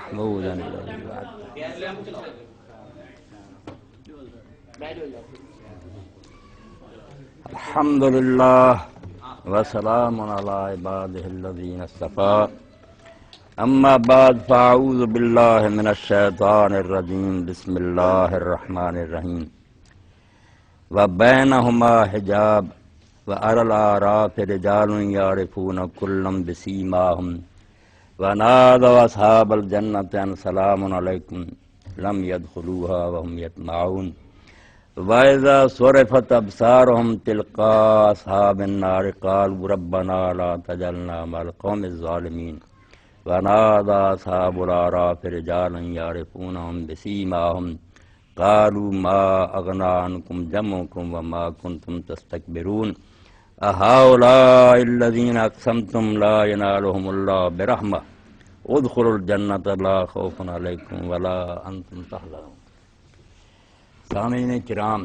محمودا الذي وعدته. الحمد لله وسلام على عباده الذين اصطفى. اما بعد فاعوذ بالله من الشيطان الرجيم. بسم الله الرحمن الرحيم. وبينهما حجاب وعلى الأعراف رجال يعرفون كلا بسيماهم ونادوا أصحاب الجنة أن سلام عليكم لم يدخلوها وهم يطمعون. وإذا صرفت أبصارهم تلقاء أصحاب النار قالوا ربنا لا تجعلنا مع القوم الظالمين. ونادى أصحاب الأعراف رجالا يعرفونهم بسيماهم قالوا ما أغنى عنكم جمعكم وما كنتم تستكبرون أهؤلاء الذين أقسمتم لا ينالهم الله برحمة ادخلوا الجنة لا خوف عليكم ولا أنتم تحزنون. سامعین کرام،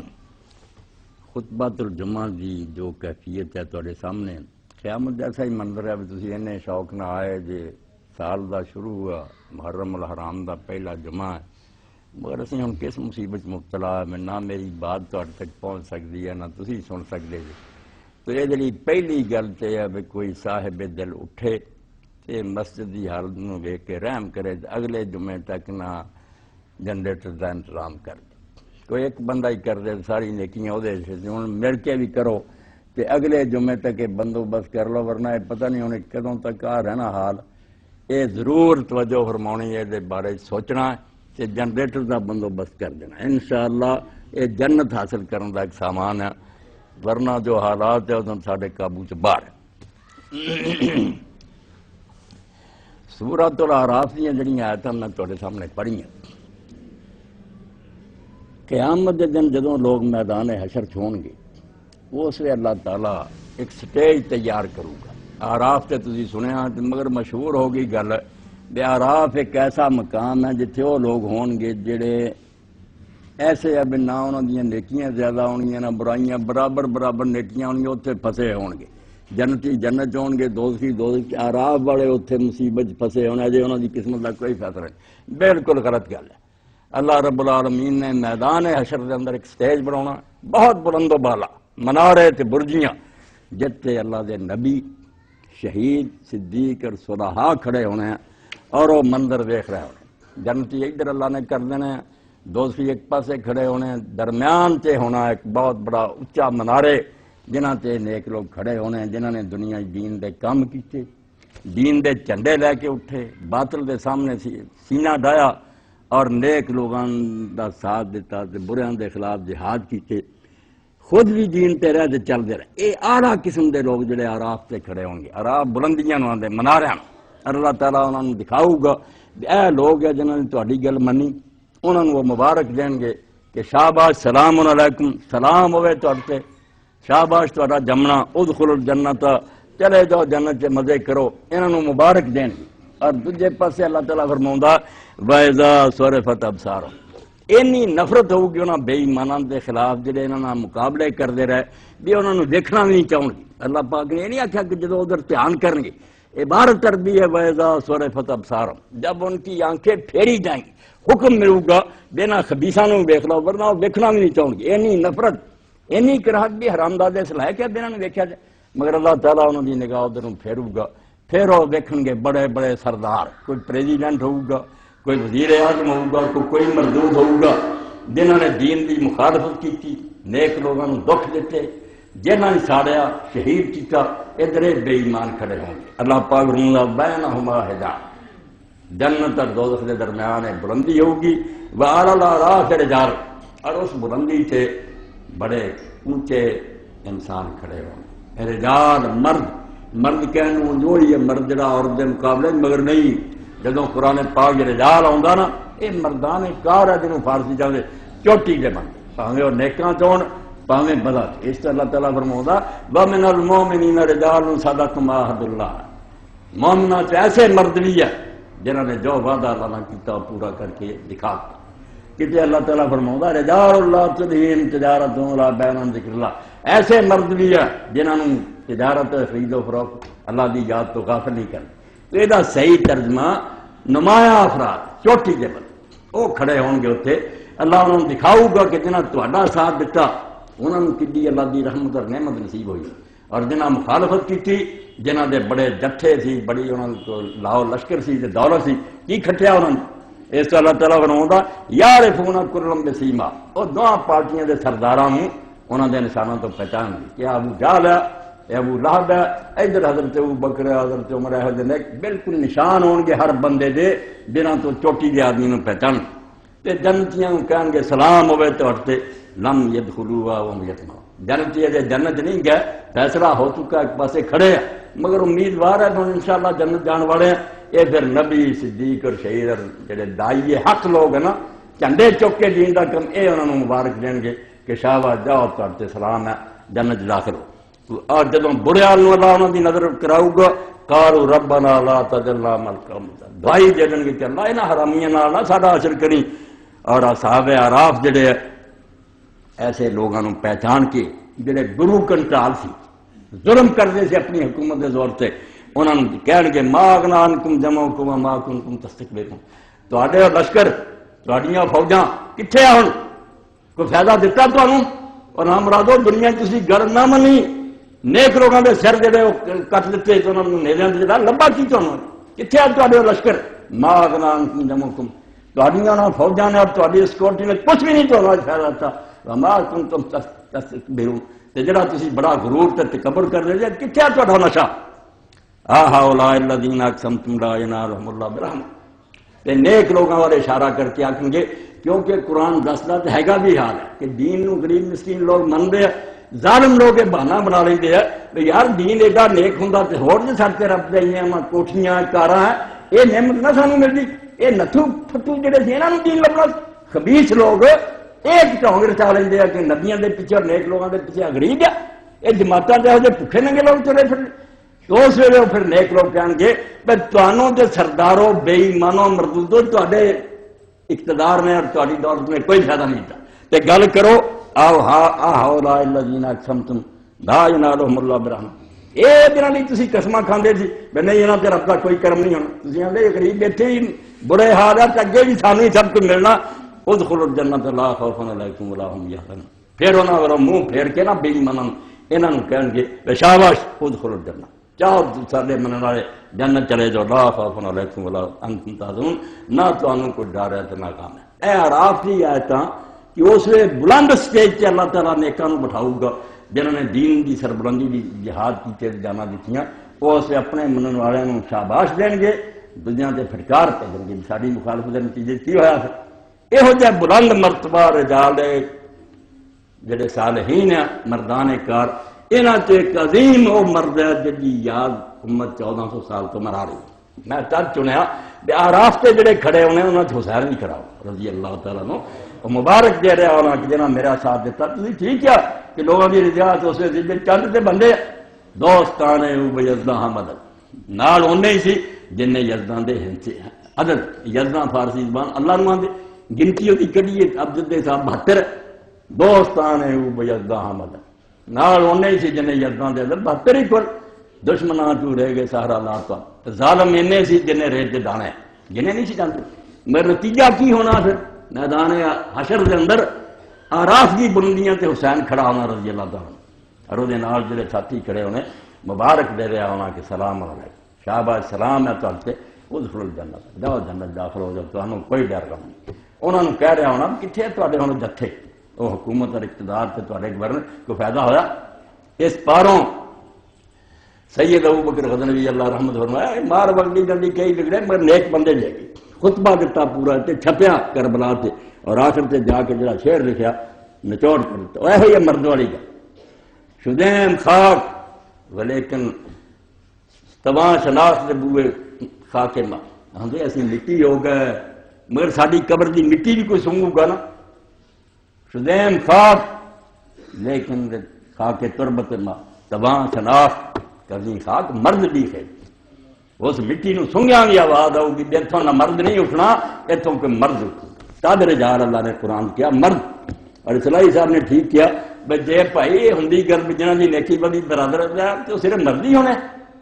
خطبۃ الجمعہ دی جو کیفیت ہے تواڈے سامنے، قیامت جیسا ہی منظر ہے. تسی انہیں شوق نہ آئے جے سال دا شروع ہوا، محرم الحرام دا پہلا جمعہ ہے، مگر اسی ہن کس مصیبت مبتلا ہے میں نہ میری بات تواڈے تک پہنچ سکتی ہے نہ تسی سن سکتے جی. تو یہ جڑی پہلی گل تے ہے بھی کوئی صاحب دل اٹھے تے مسجد دی حالت نو ویکھ کے رحم کرے تے اگلے جمعے تک نہ جنریٹر دا انتظام کر دے. کوئی ایک بندہ ہی کر دے ساری نیکیاں وہ ہوں مل کے بھی کرو تے اگلے جمعے تک یہ بندوبست کر لو، ورنہ یہ پتہ نہیں انہیں کدوں تک آ رہنا حال. یہ ضرور توجہ فرمانی ہے دے بارے سوچنا تے جنریٹر دا بندوبست کر دینا. انشاءاللہ یہ جنت حاصل کرنے دا ایک سامان ہے، ورنہ جو حالات ہے وہ ساڈے قابو چ باہر ہے. سورۃ الاعراف دیاں جڑیاں آیتاں میں تواڈے سامنے پڑھیاں. قیامت کے دن جدوں لوگ میدان حشر چھون گے اس لیے اللہ تعالیٰ ایک سٹیج تیار کروں گا. اعراف تے تسی سنیا مگر مشہور ہو گئی گل بے اعراف ایک ایسا مقام ہے جتھے وہ لوگ ہون گے جڑے ایسے ہے بھی نہ انہوں دیاں نیکیاں زیادہ ہونگیاں نہ برائیاں برابر برابر نیکیاں ہونگیاں، اتنے پھسے ہون گے. جنتی جنت ہون گے، دوزخی دوزخ. اعراف والے اتنے مصیبت پھسے ہونے جے انہوں دی قسمت کا کوئی فیصلہ نہیں. بالکل غلط گل ہے. اللہ رب العالمین نے میدان حشر کے اندر ایک سٹیج بنانا بہت بلند و بالا، منارے تے برجیاں جتے اللہ دے نبی، شہید، صدیق اور صلحاء کھڑے ہونے ہیں اور وہ منظر دیکھ رہے ہونے. جنتی ادھر اللہ نے کر دینے ہیں، دوسری ایک پاسے کھڑے ہونے ہیں، درمیان تے ہونا ایک بہت بڑا اچا منارے جنہاں تے نیک لوگ کھڑے ہونے ہیں جنہاں نے دنیا دین دے کام کیتے، دین دے جھنڈے لے کے اٹھے، باطل دے سامنے سینہ ڈایا اور نیک لوگاں دا ساتھ دیتا تے بریاں دے خلاف جہاد کیتے، خود بھی دین تے رہ تے چل دے رہے. اے اعلیٰ قسم دے لوگ جڑے اعراف تے کھڑے ہوں گے، اعراف بلندیاں نو آندے مناریاں نو. اللہ تعالیٰ انہاں نو دکھاؤ گا اے لوگ ہے جنہاں نے تہاڈی گل منی، انہاں نو وہ مبارک دین گے کہ شاباش، سلام علیکم، سلام ہوئے تہاڈے تے، شاباش تہاڈا جمنا، ادخلوا الجنت، چلے جاؤ جنت تے مزے کرو. انہاں نو مبارک دین گے. اور دوجے پاسے اللہ تعالیٰ فرماؤندا وَإِذَا صُرِفَتْ أَبْصَارُهُمْ، اینی نفرت ہوگی انہاں بے ایماناں دے خلاف جڑے انہاں نال مقابلے کردے رہے بھی انہاں نو دیکھنا بھی نہیں چاہون گے. اللہ پاک نے یہ نہیں آکھیا کہ جدوں ادھر دھیان کرن گے، عبارت عربی ہے وَإِذَا صُرِفَتْ أَبْصَارُهُمْ، جب ان کی آنکھیں پھیری جائیں گی، حکم ملے گا بنا خبیثاں نو ویکھ لو، ورنہ وہ دیکھنا بھی نہیں چاہون گے. اینی نفرت، اینی کراہت بھی حرامزادے صلاح کہ بنا نے ویکھیا جائے. مگر اللہ تعالیٰ انہوں دی نگاہ ادھر پھیرو گا، پھر وہ دیکھیں گے بڑے بڑے سردار، کوئی پریزیڈنٹ ہوگا، کوئی وزیر اعظم ہوگا، کوئی مردود ہوگا جنہوں نے دین کی مخالفت کی، نیک لوگوں کو دکھ دیتے، جنہوں نے ساڑیا، شہید کیتا، ادھر بے ایمان کھڑے ہوں گے. اللہ پاک فرماتا بینہما حجاب، جنت اور دوزخ کے درمیان بلندی ہوگی. وعلی الاعراف رجال، اور اس بلندی سے بڑے اونچے انسان کھڑے ہوں گے. رجال مرد، مرد کہنے وہی ہے مرد جڑا عورت کے مقابلے، مگر نہیں. جدوں قرآن پاک رجال آؤندا نا، یہ مردان کار ہے جنہوں فارسی چاہتے چوٹی کے بندے، پاویں وہ نیکاں چون پاویں بدا. اس طرح اللہ تعالیٰ فرماؤندا وَمِنَ الْمُؤْمِنِينَ رِجَالٌ صَدَقُوا مَا عَاهَدُوا اللَّهَ، مومناں سے ایسے مرد بھی ہے جنہوں نے جو وعدہ اللہ نے کیتا پورا کر کے دکھا. کتے اللہ تعالیٰ فرماؤندا رجال اللہ تلہیہم تجارۃ ولا بیع عن ذکر اللہ، ایسے مرد بھی ہے جنہوں نے تجارت خرید و فروخت اللہ دی یاد تو غافل نہیں کرتے. تو یہ صحیح ترجمہ نمایاں افراد، چوٹی دے بندے وہ کھڑے ہون گے اتنے، اللہ انہوں نے دکھاؤ گا کہ جنہاں تہاڈا ساتھ دیتا انہوں نے کڈی اللہ دی رحمت اور نعمت نصیب ہوئی، اور جنہاں مخالفت کی جنہاں دے بڑے جٹھے سی، بڑی انہوں کو لاہو لشکر سی تے دولت سی، کی کھٹیا انہوں نے؟ اس تو اللہ تعالیٰ فرماؤں یعرفون کلم بسیما، وہ دونوں پارٹیاں دے سرداراں نوں انہوں دے نشانوں تو پہچان دی کہ ابو جہل ہے، اے ابو لہب ہے، ادھر حضرت ابو بکر ہے، حضرت عمر ہے، بالکل نشان ہون گے ہر بندے دے جنہاں تو چوٹی دے آدمی نوں پہچان تے جنتیاں کہن گے سلام ہوئے تو ہٹتے لم یدخلوها وهم یطمعون، جنتی دے جنت نہیں گئے، فیصلہ ہو چکا، ایک پاسے کھڑے ہیں مگر امیدوار ہے کہ انشاءاللہ جنت جان والے ہیں۔ یہ پھر نبی صدیق اور شہید اور جڑے دائی حق لوگ ہیں نا جھنڈے چک کے دین دا کم، اے انہوں نے مبارک دیں گے کہ شاباش جاؤ تہاڈے سلام ہے، جنت داخل ہو۔ اور جدوں برے حال نوں اللہ انہاں دی نظر کراؤ گا قالوا ربنا لا تجعلنا مع القوم الظالمین، دعائی دے دیں گے کہ اللہ انہاں حرامیاں نال نہ ساڈا حشر کری۔ اور اصحاب اعراف جڑے ایسے لوگوں نے پہچان کے جڑے گرو کنٹرول سی، ظلم کرتے سے اپنی حکومت کے زور سے، انہوں نے کہن گے ما اغنی عنکم جمعکم وما کنتم تستکبرون، تہاڈے لشکر تہاڈیاں فوجاں کتھے آن، کوئی فائدہ دیتا تمہیں؟ اور ہم مرادو دنیا تسی گل نہ منی، نیک لوگوں کے سر جڑے کٹ دیتے تو انہوں نے نیزیاں جڑا لبا کی تمہیں، کتھے آ تہاڈے لشکر؟ ما اغنی عنکم جمعکم، تہاڈیاں فوجاں نے اور تہاڈی سیکورٹی نے کچھ بھی نہیں تہاڈا فائدہ تھا، وما کنتم تستکبرون، تے جڑا تسی بڑا غرور تے تکبر کر رہے جے کتھے آ تہاڈا نشہ؟ ہؤلاء الذین اقسمتم لا ینالهم اللہ برحمۃ، تے نیک لوگوں والے اشارہ کر کے آکھیں گے، کیونکہ قرآن دسدا تے ہیگا بھی حال ہے کہ دین نو غریب مسکین لوگ منتے ہیں، ظالم لوگ یہ بہانہ بنا لیندے ہیں کہ یار دین ایڈا نیک ہوندا تے ہور جے سڑتے رب دے کوٹھیاں کاراں ہیں، یہ نعمت نہ سانوں ملدی، یہ نتھو پھٹو جڑے سی انہاں نوں دین لبنا، خبیث لوگ ایک ٹونگ رچا لیندے ہیں کہ نبیاں دے پیچھے اور نیک لوگوں دے پیچھے غریب ہے، یہ جماعتاں دے جو بھکھے ننگے لوگ چلے پھر، تو اس ویلے پھر نیک لوگ کہیں گے بھائی تانوں دے سرداروں بے ایمانوں مردودوں تہاڈے اقتدار میں اور تہاڈی دولت میں کوئی فائدہ نہیں تھا، تے گل کرو آؤ ہؤلاء الذین اقسمتم لا ینالهم اللہ برحمۃ، یہ جنہاں دی تسی قسماں کھاندے سی بھئی نہیں انہاں تے رب دا کوئی کرم نہیں ہونا، تسی آندے غریب بیٹھے ہی برے حال ہے تے اگے بھی سانوں ہی سب کچھ ملنا، ادخلوا الجنۃ لا خوف علیکم ولا هم یحزنون، پھر انہاں ورا منہ پھیر کے نہ بے ایماناں انہاں نوں کہن گے شاباش ادخلوا الجنۃ، چاہو سارے منن والے جنت چلے جاؤ، لا خوف علیکم ولا انتم تحزنون، نہ تانوں کوئی ڈر ہے تے نہ غم ہے۔ اے اعراف دی آیتاں کہ اس ویلے بلند سٹیج تے اللہ تعالیٰ نیکاں نوں بٹھاؤ گا جنہوں نے دین دی سربلندی دی جہاد کیتے جانا دتیاں، وہ اسے اپنے منن والوں نوں شاباش دین گے، دنیا تے پھٹکار پہن گے ساری مخالفت دے نتیجے کی ہویا پھر؟ یہو جہ بلند مرتبہ رجال جڑے صالحین ہیں مردان کار، انہاں تے ایک عظیم وہ مرد ہے جی یاد امت 1400 سال تو مرا رہی ہے۔ میں تب چنیا اعراف تے جڑے کھڑے ہونے انہاں تے حسین بھی کھڑا ہو رضی اللہ تعالیٰ عنہ، اور مبارک دے رہا ہونا کہ جنہاں میرا ساتھ دیتا، تسی ٹھیک کیا کہ لوگوں کی رجاعت اس ویلے چند تے بندے دوستان یزداں مدد نال اونے ہی سی جن نے یزداں دے عدد، یزداں فارسی زبان اللہ نوں آندے، گنتی ہوتی کڑیے عبد دے صاحب 72، دوستان یزداں مدد نال اونے ہی سی جن نے یزداں دے عدد 72 ہی کل، دشمناں تو رہ گئے سہارا لا تو ظالم اینے سی جن نے ریت دے دانے جنہیں نہیں سی جانتے، مگر نتیجہ کی ہونا پھر میدان حشر دے اندر اعراف کی بلندیاں تے حسین کھڑا ہونا رضی اللہ تعالیٰ اور وہ نال جڑے ساتھی کھڑے ہونے مبارک دے رہا ہونا کہ سلام علیکم، شاباش سلام ہے تہاڈے، ادخلوا الجنت، جاؤ جنت داخل ہو جاؤ، تانوں کوئی ڈر نہیں۔ انہوں نے کہہ رہا ہونا کتنے تہاڈے ہن جتھے وہ حکومت اور اقتدار تے تہاڈے گورنر کو فائدہ ہویا؟ اس پاروں سید ابو بکر غزنوی اللہ رحمت فرمایا مار وگڑی ڈنڈی کئی بگڑے مگر نیک بندے لے گئے، خطبہ دیتا پورا تے چھپیا کربلا تے، اور آخر تے جا کے جڑا شعر لکھیا نچوڑ کر دیتا، وہ یہ مرد والی گل، شدیم خاک ولیکن تباہ شناخت دے بوئے خاک ماں، آندے اسی مٹی ہو گئے مگر ساری قبر دی مٹی بھی کوئی سونگو گا نا، شدیم خاک لیکن خاک تربت ماں تباہ شناخت کرنی خاک مرد بھی ہے، اس مٹی نو سنگیاں بھی آواز آؤ گی اتوں نہ مرد نہیں اٹھنا، اتوں کوئی مرد اٹھنا، تد رجال اللہ نے قرآن کیا مرد، اور اسلائی صاحب نے ٹھیک کیا بھائی جے بھائی ہندی گل جنہاں دی نیکی بدی برادر ہے تو صرف مرد ہی ہونے،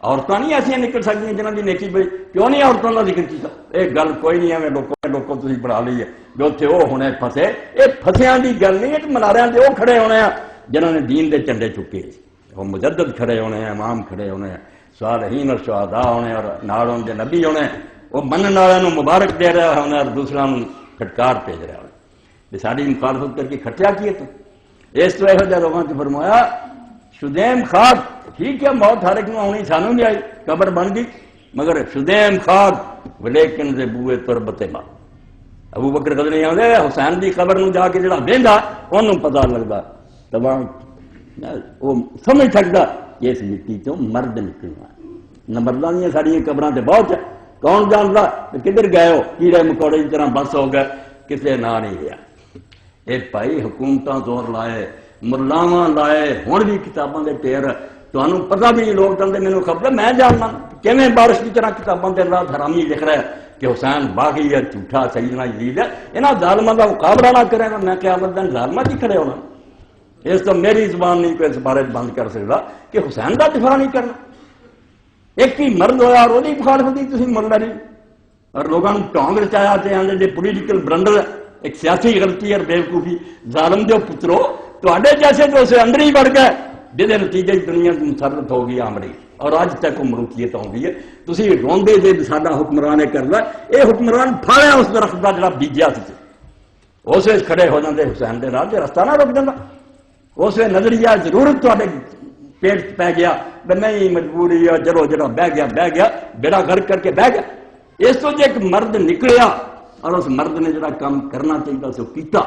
عورتیں نہیں ایسا نکل سکتی جنہوں کی نیکی پی کیوں نہیں عورتوں کا ذکر کیا یہ گل کوئی نہیں ہے لوگوں تھی بڑھا لی ہے جو اتنے وہ ہونے پھسے یہ پھسیاں کی گل نہیں ہے منارے سے وہ کھڑے ہونے ہیں جنہوں نے دین دے جھنڈے چکے وہ مجدد کھڑے ہونے ہیں امام کھڑے ہونے ہیں صالحین اور شہداء ہونے اور نال ان کے نبی ہونے وہ منن والوں مبارک دے رہا ہونے اور دوسرا پھٹکار بھیج رہا ہونے ساری مخالفت کر کے کھٹیا کیے تو اس طرح یہ لوگوں سے فرمایا شدیم خاک ٹھیک ہے موت ہر ایک میں آنی سانوں بھی آئی قبر بن گئی مگر شدیم خاک ولیکن سے بوئے تربت ماں ابو بکر غزنوی آدھے حسین دی قبر نو جا کے جڑا ویندا انہوں پتہ لگتا تمام وہ سمجھ سکتا کہ اس مٹی چوں مرد نکلنا نہ مرداں دیا ساری قبراں تے بہت ہے کون جانتا کدھر گئے ہو کیڑے مکوڑے کی طرح بس ہو گئے کسے نہ نہیں گیا یہ بھائی حکومتاں زور لائے ملاواں لائے ہن بھی کتاباں دے ٹیر تمہیں پتہ بھی نہیں لوگ کہتے مینوں خبر میں جاننا کیویں بارش کی طرح کتاباں دے اللہ حرامی لکھ رہا ہے کہ حسین باغی ہے جھوٹا سیدنا یزید ہے انہاں ظالماں دا مقابلہ نہ کرے میں قیامت دن ظالماں کی کھڑے ہونا اس تو میری زبان نہیں کوئی اس بارے بند کر سکتا کہ حسین کا دفاع نہیں کرنا ایک ہی مرد ہوا اور وہی مخالفت کی تھی مل رہی اور لوگوں ٹونگ رچایا جی پولیٹیکل بلنڈر ایک سیاسی غلطی اور بیوقوفی ظالم جو پترو تے جیسے تو اسے اندر ہی بڑھ گئے جہد نتیجے دنیا مسرت ہو گئی آمڑی اور اج تک وہ ملوکیت آئی ہے تھی روندے جی سا حکمران نے کرنا یہ حکمران پھاڑیا اس درخت کا جڑا بیجیا سی اس وقت کھڑے ہو جاتے حسین کے راہ رستہ نہ رک جاتا اس وقت نظریہ ضرورت تے پیٹ پی گیا نہیں مجبوری ہے چلو جڑا بہ گیا بیڑا گرک کر کے بہ گیا اس تو جی ایک مرد نکلیا اور اس مرد نے جڑا کام کرنا چاہیے سو کیتا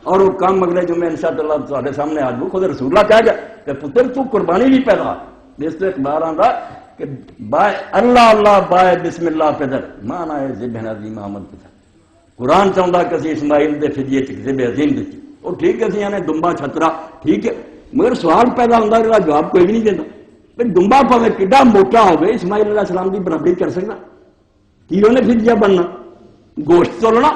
اور وہ کام اگلے جمعے انشاءاللہ تواڈے سامنے آ جاؤ خود رسول اللہ کہہ گیا کہ پتر تو قربانی بھی پیدا اس تو اخبار آتا کہ بائے اللہ اللہ بائے بسم اللہ پیدر مانا ہے ذبح عظیم آمد پیدر قرآن چاہتا کہ اسی اسماعیل دے فدیے چ ذبح عظیم دیتی اور ٹھیک ہے اسی نے دمبا چھترا ٹھیک ہے مگر سوال پیدا ہوتا ہے جواب کوئی بھی نہیں دیتا بھائی دمبا پاوے کڈا موٹا ہوگا اسماعیل علیہ السلام کی برابری کر سکتا کی انہیں فدیہ بننا گوشت تولنا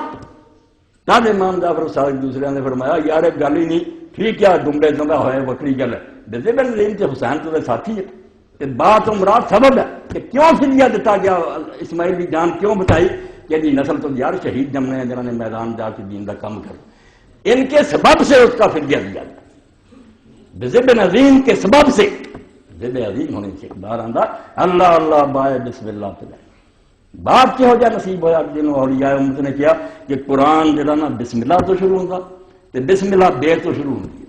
تب امام جعفر صادق دوسرے نے فرمایا یار ایک گل ہی نہیں ٹھیک ہے دمبے دمبا ہوئے وکری گل ہے دسے بن لین سے حسین تو ساتھی ہے بات مراد سبب ہے کہ کیوں فدیہ دیتا گیا اسماعیل کی جان کیوں بچائی کہ جی نسل تو یار شہید جمنے ہیں جنہوں نے میدان جا کے دین کا کام کر ان کے سبب سے اس کا فدیہ دیا گیا بذب عظیم کے سبب سے ذب عظیم ہونے سے بار آندہ اللہ اللہ بائے بسم اللہ پہ باپ کی ہو جا نصیب ہویا جنہوں اولیاء امت نے کیا کہ قرآن جڑا نا بسم اللہ تو شروع ہوتا تے بسم اللہ بے تو شروع ہوتی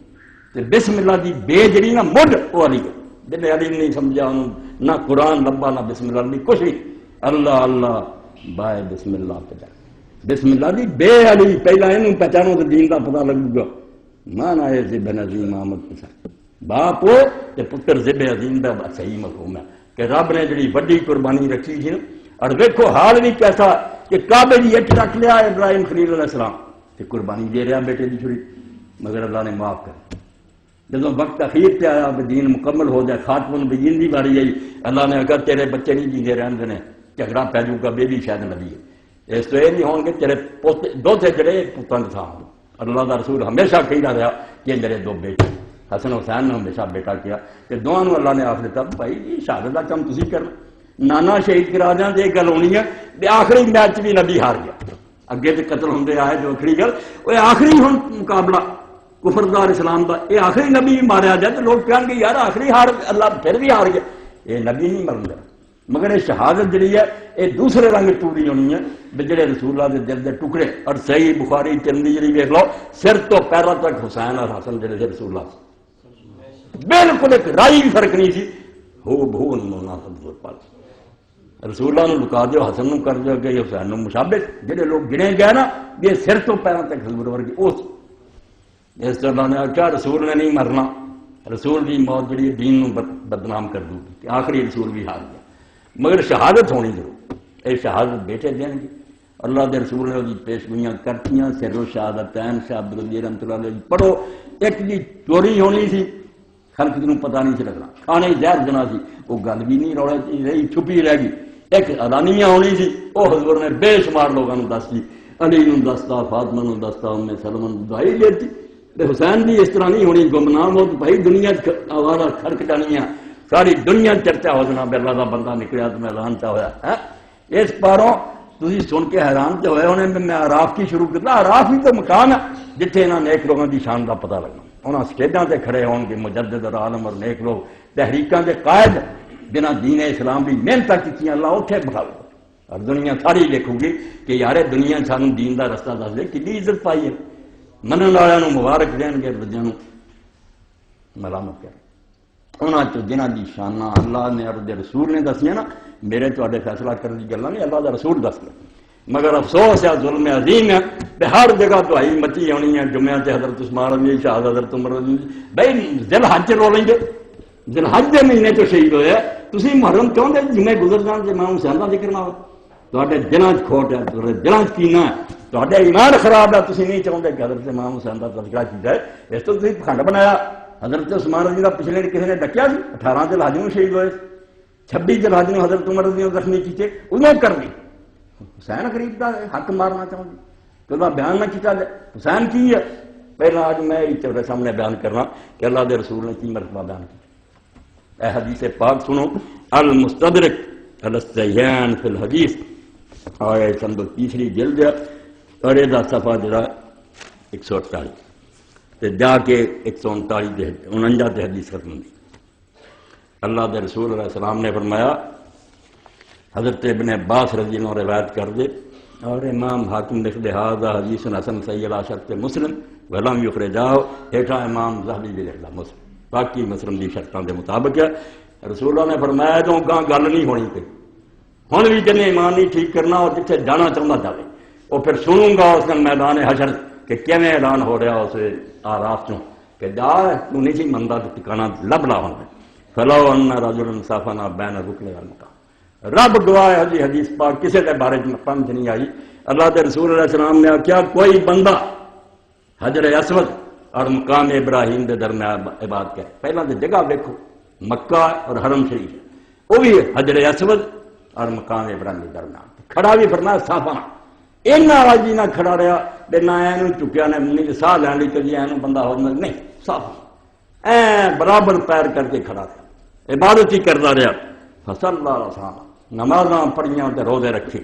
تے بسم اللہ دی بے جڑی نا مڈ وہ علی ہے جن علی نہیں سمجھا انہوں نہ قرآن لبا نہ بسم اللہ نہیں کچھ نہیں اللہ اللہ بائے بسم اللہ پہ بسم اللہ دی بے علی پہلا انہوں پہچانو تو دین کا پتہ لگ گا مانا ہے ذب عظیم آمد پسند باپ ہو تے پتر ذب عظیم دا صحیح مفہوم ہے کہ رب نے جڑی وڈی قربانی رکھی تھی اور دیکھو حال بھی کیسا کہ کعبے دی اٹ رکھ لیا ابراہیم خلیل علیہ السلام کہ قربانی دے رہا بیٹے دی چھڑی مگر اللہ نے معاف کر جب وقت اخیر پہ آیا دین مکمل ہو جائے خاتم النبیین دی باری آئی اللہ نے اگر تیرے بچے نہیں جیندے رہن دینے جھگڑا پہ جو گا بیبی شاید نبی ہے اس تو یہ نہیں ہوں گے تیرے پوتے دو تھے جڑے پتان تھا اللہ دا رسول ہمیشہ کہتا رہا کہ میرے دو بیٹے حسن حسین نے ہمیشہ بیٹا کیا کہ دونوں اللہ نے آخر دیتا بھائی جی شہادت کا کم تسی کرنا نانا شہید کرا دیا تو یہ گل ہونی ہے آخری میچ بھی نبی ہار گیا اگے تو قتل ہوندے آئے جو آخری گل وہ آخری ہوں مقابلہ کفردار اسلام کا یہ آخری نبی ماریا جائے تو لوگ کہیں گے یار آخری ہار اللہ پھر بھی ہار گیا یہ نبی نہیں مرن گیا مگر یہ شہادت جڑی ہے یہ دوسرے رنگ ٹوری ہونی ہے جڑے رسول اللہ کے دل کے ٹکڑے اور صحیح بخاری چندی جڑی ویکھ لو سر تو پیروں تک حسین اور حسن جڑے تھے رسول اللہ بالکل ایک رائی بھی فرق نہیں سی ہو بہو رسول اللہ نے لکا دیو حسن نو کر دیو کہ یہ حسین نو مشابہ جڑے لوگ گنے گئے نا یہ سر تو پیروں تک حضور ورگی اس طرح نے کیا رسول نے نہیں مرنا رسول کی موت جڑی دین نو بدنام کر دوں گی آخری رسول بھی ہار گیا مگر شہادت ہونی ضرور یہ شہادت بیٹے دیں گے اللہ دے رسول نے وہ پیش گوئیاں کرتیاں سر و شہادتین شاہ عبدالعزیز رحمۃ اللہ علیہ پڑھو ایک دی چوری ہونی سی خلق جنوں پتہ نہیں سی لگنا کھانے زہر جنا سی وہ گل بھی نہیں روڑے رہی چھپی رہ گئی ایک علانیہ ہونی سی وہ حضور نے بے شمار لوگوں نے دس دی علی نو دستا فاطمہ نو دستا ام سلمہ نو دعائی دیتی حسین بھی اس طرح نہیں ہونی گمنام ہو بھائی دنیا آوارہ کھڑک جانی ہے ساری دنیا چرچا ہو جنا اللہ دا بندہ نکلیا تو میدان چ ہوا ہے اس پاروں تھی سن کے حیران تو ہوئے انہیں میں آراف کی شروع کیا آراف ہی تو مقام ہے جتنے انہوں نیک لوگوں کی شان کا پتہ لگنا انہوں سٹیجاں تے کھڑے ہون کے مجدد اور عالم اور نیک لوگ تحریکاں کے قائد بنا دین اسلام بھی محنت کی اللہ اٹھے بٹھاؤ اور دنیا ساری دیکھو گی کہ یار دنیا سانو دین دا رستہ دس دے کتنی عزت پائی ہے منن والوں مبارک دین گے دجیاں نوں ملامت کر انہاں چ جنہاں دی شاناں اللہ نے اور دے رسول نے دسیاں نا میرے تواڈے فیصلہ کرنے دی گلاں نہیں اللہ دا رسول دس دے مگر افسوس ہے ظلم عظیم ہے کہ ہر جگہ تو آئی مچی ہونی ہے جمعہ تے حضرت عثمان رضی شہاد حضرت عمر رضی بھائی ذل حج رو لیں گے ذل حج دے مہینے تو شہید ہوئے تسی محرم کیوں دے جمعے گزر جان تے امام حسین دا ذکر نہ ہو تواڈے دلاں وچ کھوٹ ہے تواڈے دلاں وچ کینہ ہے تواڈے ایمان خراب ہے تسی نہیں چاہندے کہ حضرت امام حسین دا تذکرہ کیتا ہے اس تو تسی پکھنڈ بنایا حضرت عثمان رضی دا پچھلے کسی نے ڈکیا سی 18 ذل حج نوں شہید ہوئے 26 ذل حج نوں حضرت عمر رضی اللہ زخمی کیتے انہوں کرنی حسین قریب کا حق مارنا چاہوں گی تو بیان نہ کیتا جائے حسین کی ہے پہلا آج میں تیرے سامنے بیان کرنا کہ اللہ دے رسول نے کی مرتبہ بیان کیا اے حدیث پاک سنو المستدرک الصحیحین فی الحدیث اور چند تیسری جلد ہے اور یہ صفحہ جڑا 148 تے جا کے 149 تے حدیث ختم ہوئی اللہ دے رسول علیہ السلام نے فرمایا حضرت ابن عباس رضی اللہ عنہ روایت کر دے اور امام حاکم لکھ دے ھذا حدیث حسن صحیح علی شرط مسلم ولم یخرجہ ہیٹھا امام ذہبی بھی لکھ دا مسلم باقی مسلم دی شرطاں دے مطابق ہے رسول اللہ نے فرمایا تو گاں گل نہیں ہونی پئی ہن بھی جنے ایمان نہیں ٹھیک کرنا اور جتھے جانا چاہتا جاوے وہ پھر سنوں گا اس دن میدان حشر کہ کیویں اعلان ہو رہا اس آراف چوں کہ جا تو نہیں سی مندا ٹھکانا لب لا ہوں فلو ان رجل صافنا بین رکن والمقام رب گواہ ہے جی حدیث پاک کسی کے بارے میں سمجھ نہیں آئی اللہ کے رسول علیہ السلام نے کیا کوئی بندہ حجر اسود اور مقام ابراہیم کے درمیان عبادت کرے پہلا تو جگہ دیکھو مکہ اور حرم شریف وہ بھی حجر اسود اور مقام ابراہیم کے درمیان کھڑا بھی فرمایا صافا اینا راجی نہ کھڑا رہا بے نہ اینو چکیا نے نہیں ساہ لین لی کہ جی اینو بندہ ہو نہیں صافا برابر پیر کر کے کھڑا رہا عبادت ہی کرتا رہا فصل اللہ علیہ وسلم نمازاں پڑھیاں تے روزے رکھے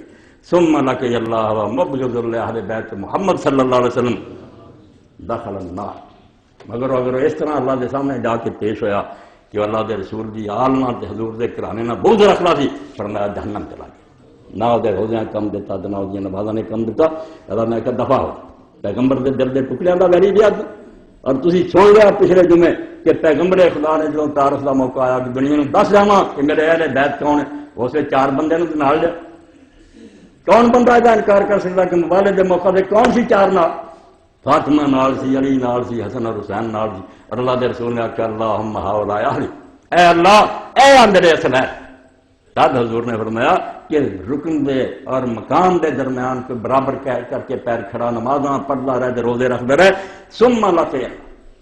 ثم لقي الله ومبغض لاهل بیت محمد صلی اللہ علیہ وسلم دخل النار مگر اس طرح اللہ کے سامنے جا کے پیش ہویا کہ اللہ دے رسول دی آل نال تے حضور دے کرانے نہ بغض رکھنا سی فرمایا جہنم چلا گیا نہ دے روزیاں کم دیتا نہ دی نمازاں نے کم دیتا اللہ نے کہا دفع ہو پیغمبر دے دل دے ٹکڑیاں دا ویری دیا اور تسی سن لیا پچھلے جمعے کہ پیغمبر خدا نے جو تعارف دا موقع آیا کہ دنیا نوں دس جاواں کہ میرے اہل بیت کون ہے اس چار بندے نوں نال لیا کون بندہ یہ انکار کر سکتا کہ مبالغے دے موقع دے کون سی چار نال فاطمہ نال سی علی نال سی حسن اور حسین نال سی اور اللہ دے رسول نے آخیا اللہم ہؤلاء اہلی اے اللہ اے اندر اصل ہے تب حضور نے فرمایا کہ رکن دے اور مقام دے درمیان کو برابر کر کے پیر کھڑا نمازاں پڑھتا رہے روزے رکھتا رہے ثم لقیا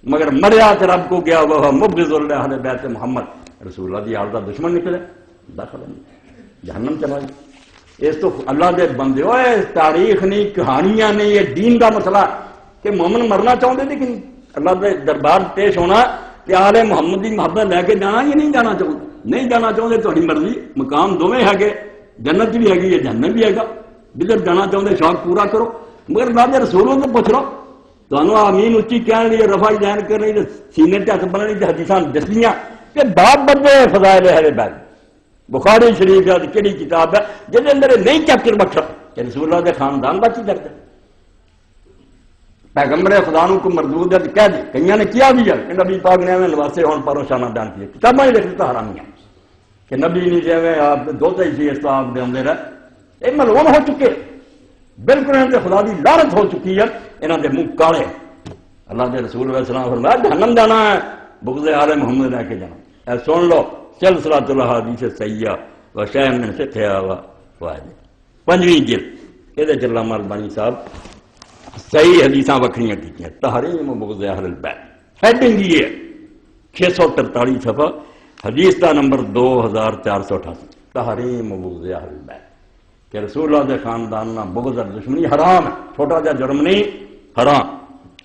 مگر مریا تے رب کو گیا وہ مبغض لاہل بیت محمد رسول اللہ دی آل دا دشمن نکلے داخل جہنم چلا گیا اس تو اللہ دے بندے ہوئے تاریخ نہیں کہانیاں نہیں یہ دین دا مسئلہ کہ مومن مرنا چاہتے تھے کہ نہیں اللہ دے دربار پیش ہونا کہ آل محمد دی محبت لے کے جانا یا نہیں جانا چاہتے نہیں جانا چاہتے تھوڑی مرضی مقام دونوں ہے جنت بھی ہے جہنم بھی ہے جدھر جانا چاہتے شوق پورا کرو مگر اللہ دے رسولوں تو پوچھ لو تو آمین اچھی کہنے لیے رفع دین کرنے سینے تے ہاتھ بننے کی حدیثاں دسیاں کہ باپ بندے فضائل اہل بیت بخاری شریف ہے کہڑی کتاب ہے جس اندر نہیں چیپٹر بخشا کہ رسول اللہ کے خاندان کا کی درد ہے پیغمبر خدا کو مردود ہے کہہ دے کئی نے کیا بھی ہے کہ نبی پاک نے ہمیں لواسے ہون پر شانہ بیان کیے کتابیں لکھ دیتا حرامیاں کہ نبی نہیں جی آپ دوتے ہی اس آپ دے اندر ہے یہ ملعون ہو چکے بالکل انہوں نے خدا دی لعنت ہو چکی ہے انہوں نے منہ کاڑے اللہ کے رسول علیہ السلام فرمایا جہنم جانا ہے بغض آل محمد لے کے جانا اے سن لو سلسلۃ الاحادیث الصحیحہ و شیء من فقہها و فوائدہ پنجویں جلد یہ علامہ البانی صاحب صحیح حدیثاں وکھریاں کیتیاں تحریم بغض اہل البیت ہیڈنگ یہ 643 صفحہ حدیث کا نمبر 2488 تحریم بغض اہل البیت کہ رسول اللہ کے خاندان بغض اور دشمنی حرام ہے چھوٹا جا جرم نہیں حرام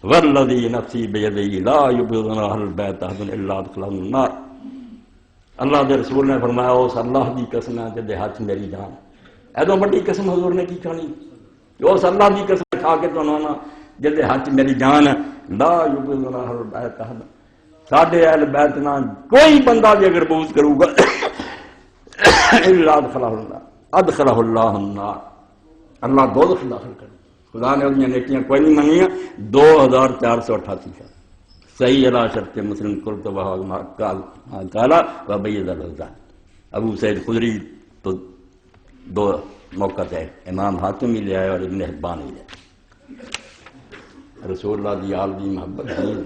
والذی نفسی بیدی لا یبغض اہل البیت احد الا ادخلہ النار اللہ دے رسول نے فرمایا اس اللہ دی قسم ہے جدے ہاتھ میری جان، ایدوں بڑی قسم حضور نے کی کھانی، اس اللہ دی قسم کھا کے تو نانا جدے ہاتھ میری جان ہے، لا یبغضنا اہل بیت احد، ساڈے اہل بیت نہ کوئی بندہ بھی اگر بغض کرے گا الا ادخلہ اللہ النار، اللہ دوزخ داخل کر، خدا نے انہی نیکیاں کوئی نہیں منیاں 2488 سال صحیح علی شرط مسلم قلت وہا قال وبید الرزاق۔ ابو سعید خدری تو دو موقع ہے، امام حاکم ہی لے آئے اور ابن حبان ہی لے آئے۔ رسول اللہ دی آل دی محبت دین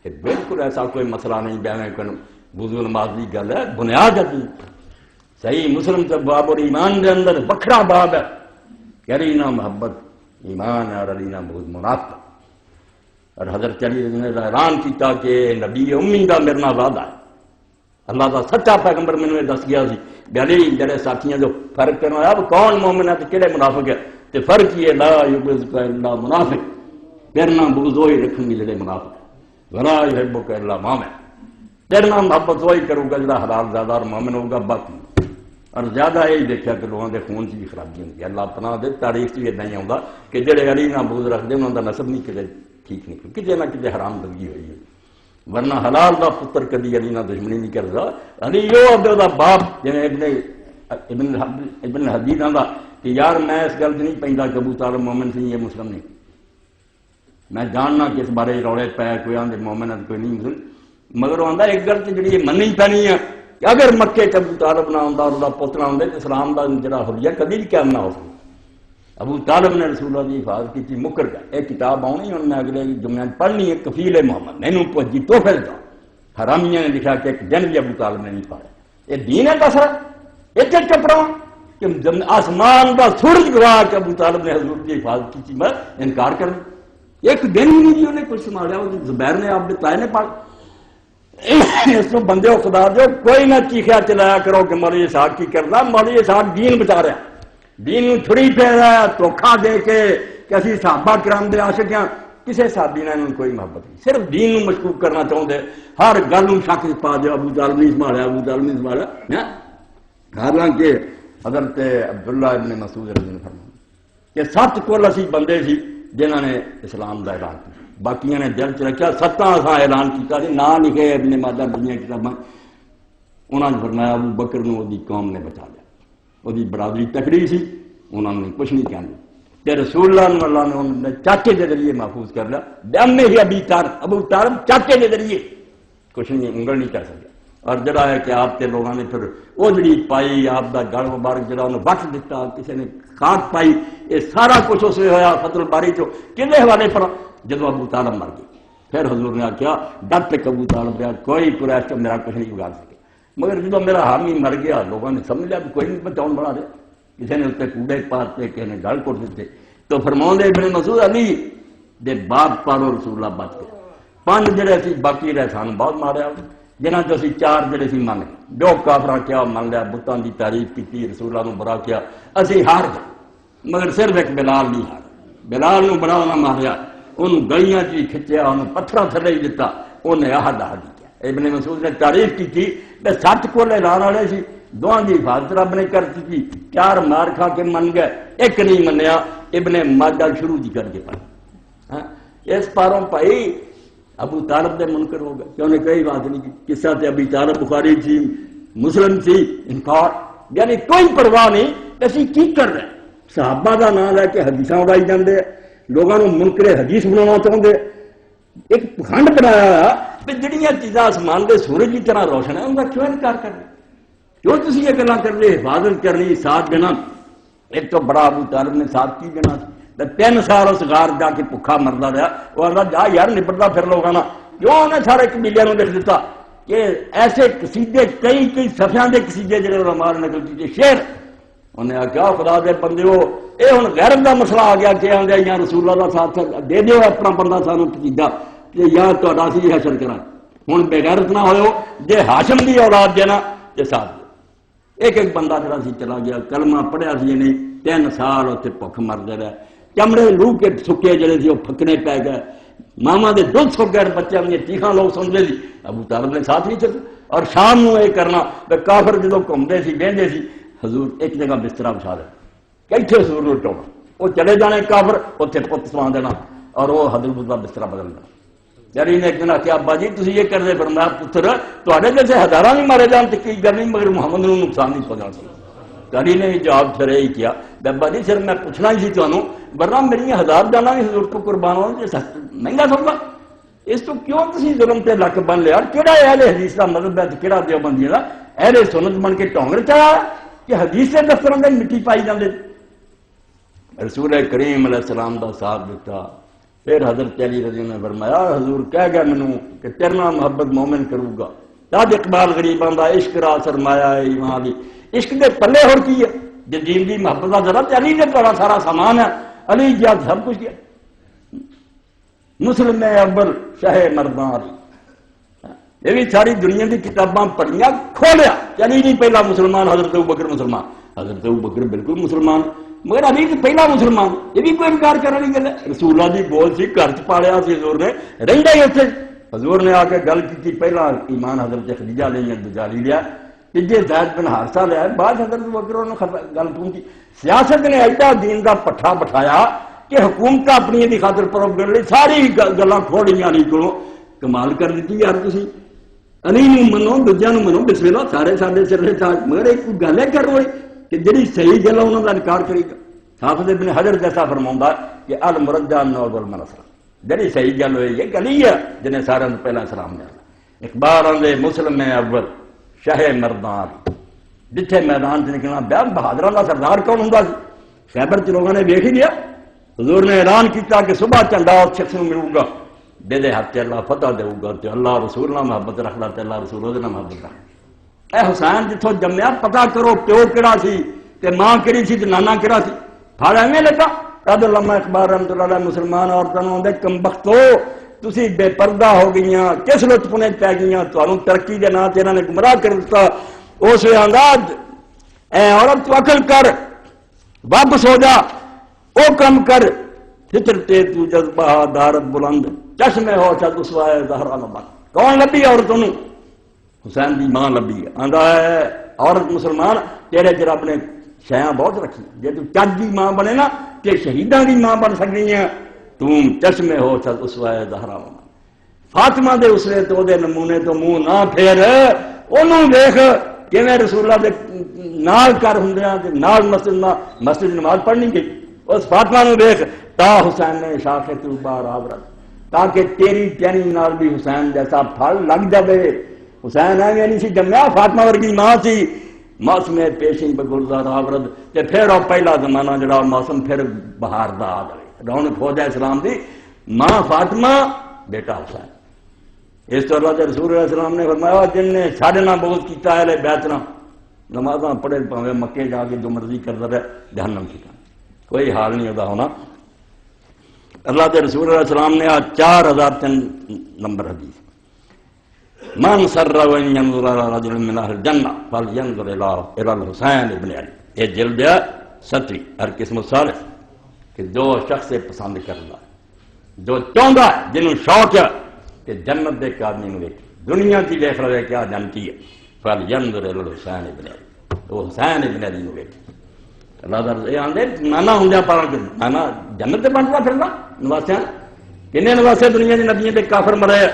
کہ بالکل ایسا کوئی مسئلہ نہیں بیان ہے، وضو نماز دی گل ہے، بنیاد ہے دین۔ صحیح مسلم سے باب اور ایمان دے اندر بکھرا باب ہے کہ علینا محبت ایمان ہے اور علینا بغض منافق، اور حضرت علی نے اعلان کیتا کہ نبی امی دا میرے نال وعدہ ہے، اللہ دا سچا پیغمبر مینوں دس گیا سی علی جڑے ساتھیاں جو فرق کرنا اب کون مومن ہے تے کہڑے منافق ہے، تے فرق یہ لا یبغضک الا منافق، تیرے نال بغض وہی رکھن گے جڑے منافق ہے، ولا یحبک الا مومن، تیرے نال محبت وہی کروں گا جڑا حلال زادہ اور مومن ہوگا، باقی اور زیادہ یہی دیکھا کہ لوگوں کے خون سے بھی خرابی ہوتی ہے، اللہ پناہ دے تاریخ سے ادا ہی آتا کہ جڑے علی نہ بغض رکھتے انہوں کا نسب نہیں کدے ٹھیک نہیں، کتے نہ کتے حرام دگی ہوئی ہے، ورنہ حلال دا پتر کدی علی نہ دشمنی نہیں کرتا، علی وہ دا باپ جی ابن حدید آتا کہ یار میں اس گل سے نہیں پہنتا کہ ابو طالب مومن سی یہ مسلم نہیں، میں جاننا کہ اس بارے روڑے پے کوئی آدھے مومن ہے کوئی نہیں مسلم، مگر وہ آتا ایک گل تو جی مننی پینی ہے کہ اگر مکے چ ابو طالب نہ آتا اور پوتر آتے تو اسلام کا جڑا حلیہ کبھی بھی قائم نہ ہو سکتا۔ ابو طالب نے رسول اللہ کی حفاظت کی مکر گیا، ایک کتاب آنی انہوں نے اگلے جمعے پڑھنی ہے کفیل محمد مینوں پہنچی توحفے دا، حرامیہ نے لکھا کہ ایک دن بھی ابو طالب نے نہیں پایا، یہ دین ہے دسرا ایک کپڑا کہ آسمان کا سورج گواہ کہ ابو طالب نے حضور کی حفاظت کی میں انکار کر دیا، ایک دن ہی نہیں انہیں کچھ سنبھالیا، زبیر نے آپ بتائے نے پڑھ اس کو بندے ہو خدا جو کوئی نہ چیخیا چلایا کرو کہ مولوی صاحب کی کرنا، مولوی صاحب دین بچا رہا، دین چھڑی پہ رہا ہے دھوکھا دے کے کہ اسی صحابہ کرام دے عاشق ہیں، کسی صحابی نے انہوں کوئی محبت نہیں، صرف دین نو مشکوک کرنا چاہتے، ہر گل نو شک پا دیا ابو طالب نہیں سنبھالیا ابو طالب نہیں سنبھالیا، حالانکہ حضرت عبداللہ ابن مسعود رضی اللہ عنہ کہ 7 کل اسی بندے سی جنہوں نے اسلام دا اعلان کیا، باقیاں نے دل چ رکھا، 7 اساں اعلان کیتا سی، نا لکھے ابن ماجہ دنیا کتاباں، انہوں نے فرمایا ابو بکر نو وہ قوم نے بچا لیا، وہ برادری تکڑی سی، انہوں نے کچھ نہیں کہنا، تے رسول اللہ نے انہوں نے چاچے کے ذریعے محفوظ کر لیا، دم میں ہی ابو طالب چاچے کے ذریعے کچھ نہیں انگل نہیں کر سکیا، اور جڑا ہے کہ آپ کے لوگوں نے پھر وہ جڑی پائی آپ دا گل مبارک جڑا انہوں وقت دیتا، کسی نے خاک پائی، یہ سارا کچھ اس ہویا فتح الباری چو کدے حوالے پر جدو ابو طالب مر گئے، پھر حضور نے آخیا ڈٹ تک ابو طالب رہا، کوئی قریش تو میرا کچھ نہیں بگاڑ سکے، مگر جدو میرا حامی مر گیا لوگوں نے سمجھ لیا کہ کوئی نہیں بچاؤ بڑا دے، کسی نے اتنے کوڑے پاتے کسی نے گل کٹ دیتے، تو فرماؤں ابن مسعود علی دے باپ پالو رسول اللہ بچ گئے، 5 جڑے سی باقی رہے سانو بہت ماریا، جنہاں چ 4 جڑے سی من گئے، جو کافراں کیا من لیا، بتاں دی تعریف کی، رسول اللہ نو برا کیا، اسی ہار گئے، مگر صرف ایک بلال نہیں ہار، بلال نو بڑا انہاں ماریا، انہوں گلیاں چی کھچیا، انہوں پتھراں تھلے ہی دیتا، انہیں عہد کیا۔ ابن مسعود نے تعریف کی تھی کہ 7 کول اعلان والے سی، دوہاں دی حفاظت رب نے کرتی تھی، 4 مار کھا کے من گئے، ایک نہیں منیا، ابن ماجہ شروع جی کر کے پڑھا، اس پاروں پائی ابو طالب دے منکر ہو گئے کہ انہیں کوئی بات نہیں کی، قصہ تے ابی طالب بخاری تھی، مسلم تھی، انکار، یعنی کوئی پرواہ نہیں، اسی کی کر رہے صحابہ دا نام لے کے حدیثاں اڑائی جاندے، لوگوں نے منکر حدیث بنانا چاہتے، ایک پخنڈ بنایا کہ جڑیاں چیزاں آسمان کے سورج کی طرح روشن ہے ان کا کیوں انکار کر رہے، کیوں تسی یہ گلاں کر رہے، حفاظت کرنی، ساتھ دینا، ایک تو بڑا ابو طالب نے ساتھ کی دینا، 3 سال اس غار جا کے بھکھا مردا رہا، وہ آتا جا یار نبڑتا پھر لوگوں نے، کیوں انہیں سارے قبیلیاں نے لکھ دیتا کہ ایسے قصیدے کئی صفحیاں دے قصیدے جڑے علماء نے نقل کیتے، شعر، انہیں آخیا خدا دے بندیو اے ہن غیرت دا مسئلہ آ گیا کہ آندے یا رسول اللہ دا ساتھ دے دیو اپنا بندہ سانو قصیدہ کہ یا تہاڈا سی حشر کرا، ہن بے غیرت نہ ہوئو، جے ہاشم دی اولاد دینا تے ساتھ دو، ایک بندہ جڑا سی چلا گیا، کلمہ پڑھیا سی نہیں، 3 سال اتنے بھوک مرتے رہے، چمڑے لو کے سکے جڑے سی وہ پھکنے پی گئے، ماما دے دودھ سو گئے بچوں دیا چیخاں لوگ سنتے سی، ابو طالب نے ساتھ نہیں چلے. اور شام نو یہ کرنا کافر جدو گھومتے سی بہتے سی حضور ایک جگہ بستر بچھا دے کتنے حضور نو ٹونا، وہ چلے جانے کافر اتنے پت سوا دینا اور وہ حضرت کا بستر بدلنا. یاری نے ایک دن آخیا ابا جی تھی یہ کرتے فرمایا پتر تے جیسے ہزار بھی مارے جان تو کی گل نہیں مگر محمد نو نقصان نہیں پہنچا سکتا. یاری نے جواب پھر یہی کیا ابا جی صرف میں پوچھنا ہی سی تمہوں ورنہ میری ہزار جانا بھی حضور کو قربان ہو مہنگا سمجھا اس تو کیوں تھی ظلم تے لک بن لیا. کہڑا اہل حدیث کا مطلب ہے کہڑا دیوبندی کا اہل سنت بن کے ٹونگ رچایا کہ حدیث کے دفتروں میں مٹی پائی جاندے. رسول کریم علیہ السلام کا ساتھ دیتا. پھر حضرت علی رضی اللہ عنہ نے فرمایا حضور کہہ گیا مینوں کہ تیرے نال محبت مومن کروں گا. تاج اقبال غریباں دا عشق را سرمایہ ہے ایمان دی. عشق دے پلے ہور کی ہے جے دین دی محبت دا ضرورت علی نے تھوڑا سارا سامان ہے علی کیا سب کچھ کیا. مسلم اول شہ مردان علی یہ بھی ساری دنیا کی کتاباں پڑھیاں کھولیا علی نہیں پہلا مسلمان حضرت ابوبکر مسلمان. حضرت ابوبکر بالکل مسلمان مگر علی تو پہلا مسلمان یہ بھی کوئی انکار کرنے والی گل ہے. رسول اللہ دی بول سی گھر چ پالیا سی حضور نے رہندا ہی اتنے. حضور نے آ کے گل کی پہلا ایمان حضرت خدیجہ لیا دوجا لے لیا تیجے زید بن حارثہ لیا بعد حضرت ابوبکر نے گل پہنچی. سیاست نے ایڈا دین کا پٹھا بٹھایا کہ حکومت اپنی دی خاطر پروپیگنڈا ساری گلاں کھوڑیاں علی کو کمال کر دیتی یار تسی علی نو منو دوجیاں نو منو بسم اللہ سارے سارے سرے تاج مگر ایک گل ہے کرو کہ جڑی صحیح گل ہے انہاں دا انکار کرے گا. حافظ ابن حجر جیسا فرماوندا کہ المرجع نور المنصر جڑی صحیح گل ہوئی ہے گلی ہے جنہیں سارے پہلا سلام دیا. اقبال آندے مسلم اول شہ مردان جتھے میدان چ نکلنا بیان بہادراں دا سردار کون ہوندا سی خیبر چ لوگوں نے ویکھ ہی لیا. حضور نے اعلان کیتا کہ صبح جھنڈا اس شخص کو ملوں گا دے ہاتھ اللہ فتح دے گا تے اللہ رسول نال محبت رکھدا تے اللہ رسول دے نال محبت رکھ. اے حسین جتھوں جمیا پتہ کرو پیو کیڑا سی تے ماں کیڑی سی تے نانا کیڑا سی. پھڑ ایویں لگا تد علامہ اقبال رحمۃ اللہ علیہ مسلمان عورتوں نوں آندے کمبختو تسی بے پردہ ہو گئیاں کس لطف نے پی گئیاں تانوں ترقی دے نام تے انہاں نے گمراہ کر دتا. اس وی آندا اے عورت تو عقل کر واپس ہو جا او کم کر فطر تے تو جذبہ دارت بلند چشمے ہو چا اسوائے زہرا نبا. کون لبی عورتوں نوں؟ حسین دی ماں لبی. آندا ہے عورت مسلمان تیرے چ رب نے شیاں بہت رکھی جے تو چج دی ماں بنے نا تے شہیداں دی ماں بن سکدی ہے. تم چشمے ہو چا اسوائے زہرا نبا. فاطمہ دے اسرے تو دے نمونے تو منہ نہ پھیر اونوں دیکھ کیویں رسول اللہ دے نال کر ہوندیاں تے نال مسجد نماز پڑھنی گئی. اس فاطمہ نو دیکھ تا حسین نے شاخ طوبہ راورت تاکہ تیری ٹہنی نال بھی حسین جیسا پھل لگ جائے. حسین ایویں نہیں سی جمیا فاطمہ ورگی ماں سی موسم پیشی بگلزار آورد تے پھر وہ پہلا زمانہ جڑا موسم پھر بہار دا آ گئے رونق ہو جائے اسلام دی ماں فاطمہ بیٹا حسین. اس تو اللہ کے رسول علیہ السلام نے فرمایا جن نے ساڈے نال بغض کیتا ہے بیعت نہ نمازاں پڑھے پاویں مکے جا کے جو مرضی کردا رہے جہنم کی کوئی حال نہیں ہوتا ہونا. اللہ کے رسول علیہ السلام نے 4003 نمبر حدیث من سر ان ينظر الى رجل من اهل الجنه فلينظر الى الحسين ابن علي. یہ جلد 7 ہر قسم صالح کہ جو شخص پسند کرتا جو چاہتا ہے جنہوں شوق ہے کہ جنت دے ایک آدمی نے دنیا کی دیکھ رہے کیا جانتی ہے فلينظر الى الحسين ابن علي. وہ حسین ابن علی نو ویکھ اللہ تعالی آندے نانا ہوندیا پارا کہ نانا جنت تے بندا پھرنا نواسیاں کنے نواسے دنیا دے نبیوں تے کافر مرے.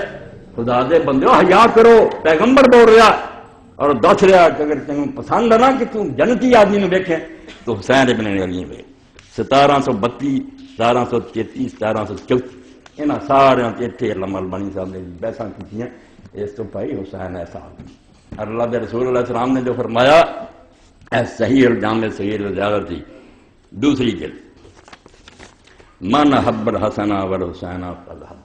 خدا دے بندیو حیا کرو پیغمبر بول رہا اور دس رہا کہ اگر تمہیں پسند ہے نا کہ تم جنتی آدمی نو ویکھے تو حسین ابن علی ویکھ. 1732 1733 1734 انہاں سارے تے علامہ البانی صاحب نے بحثاں کیتیاں اس تو بھائی حسین ایسا اللہ دے رسول اللہ علیہ السلام نے جو فرمایا اے صحیح الجامع صحیح الزیادہ تھی دوسری جلد من حب الحسن والحسین فالحب.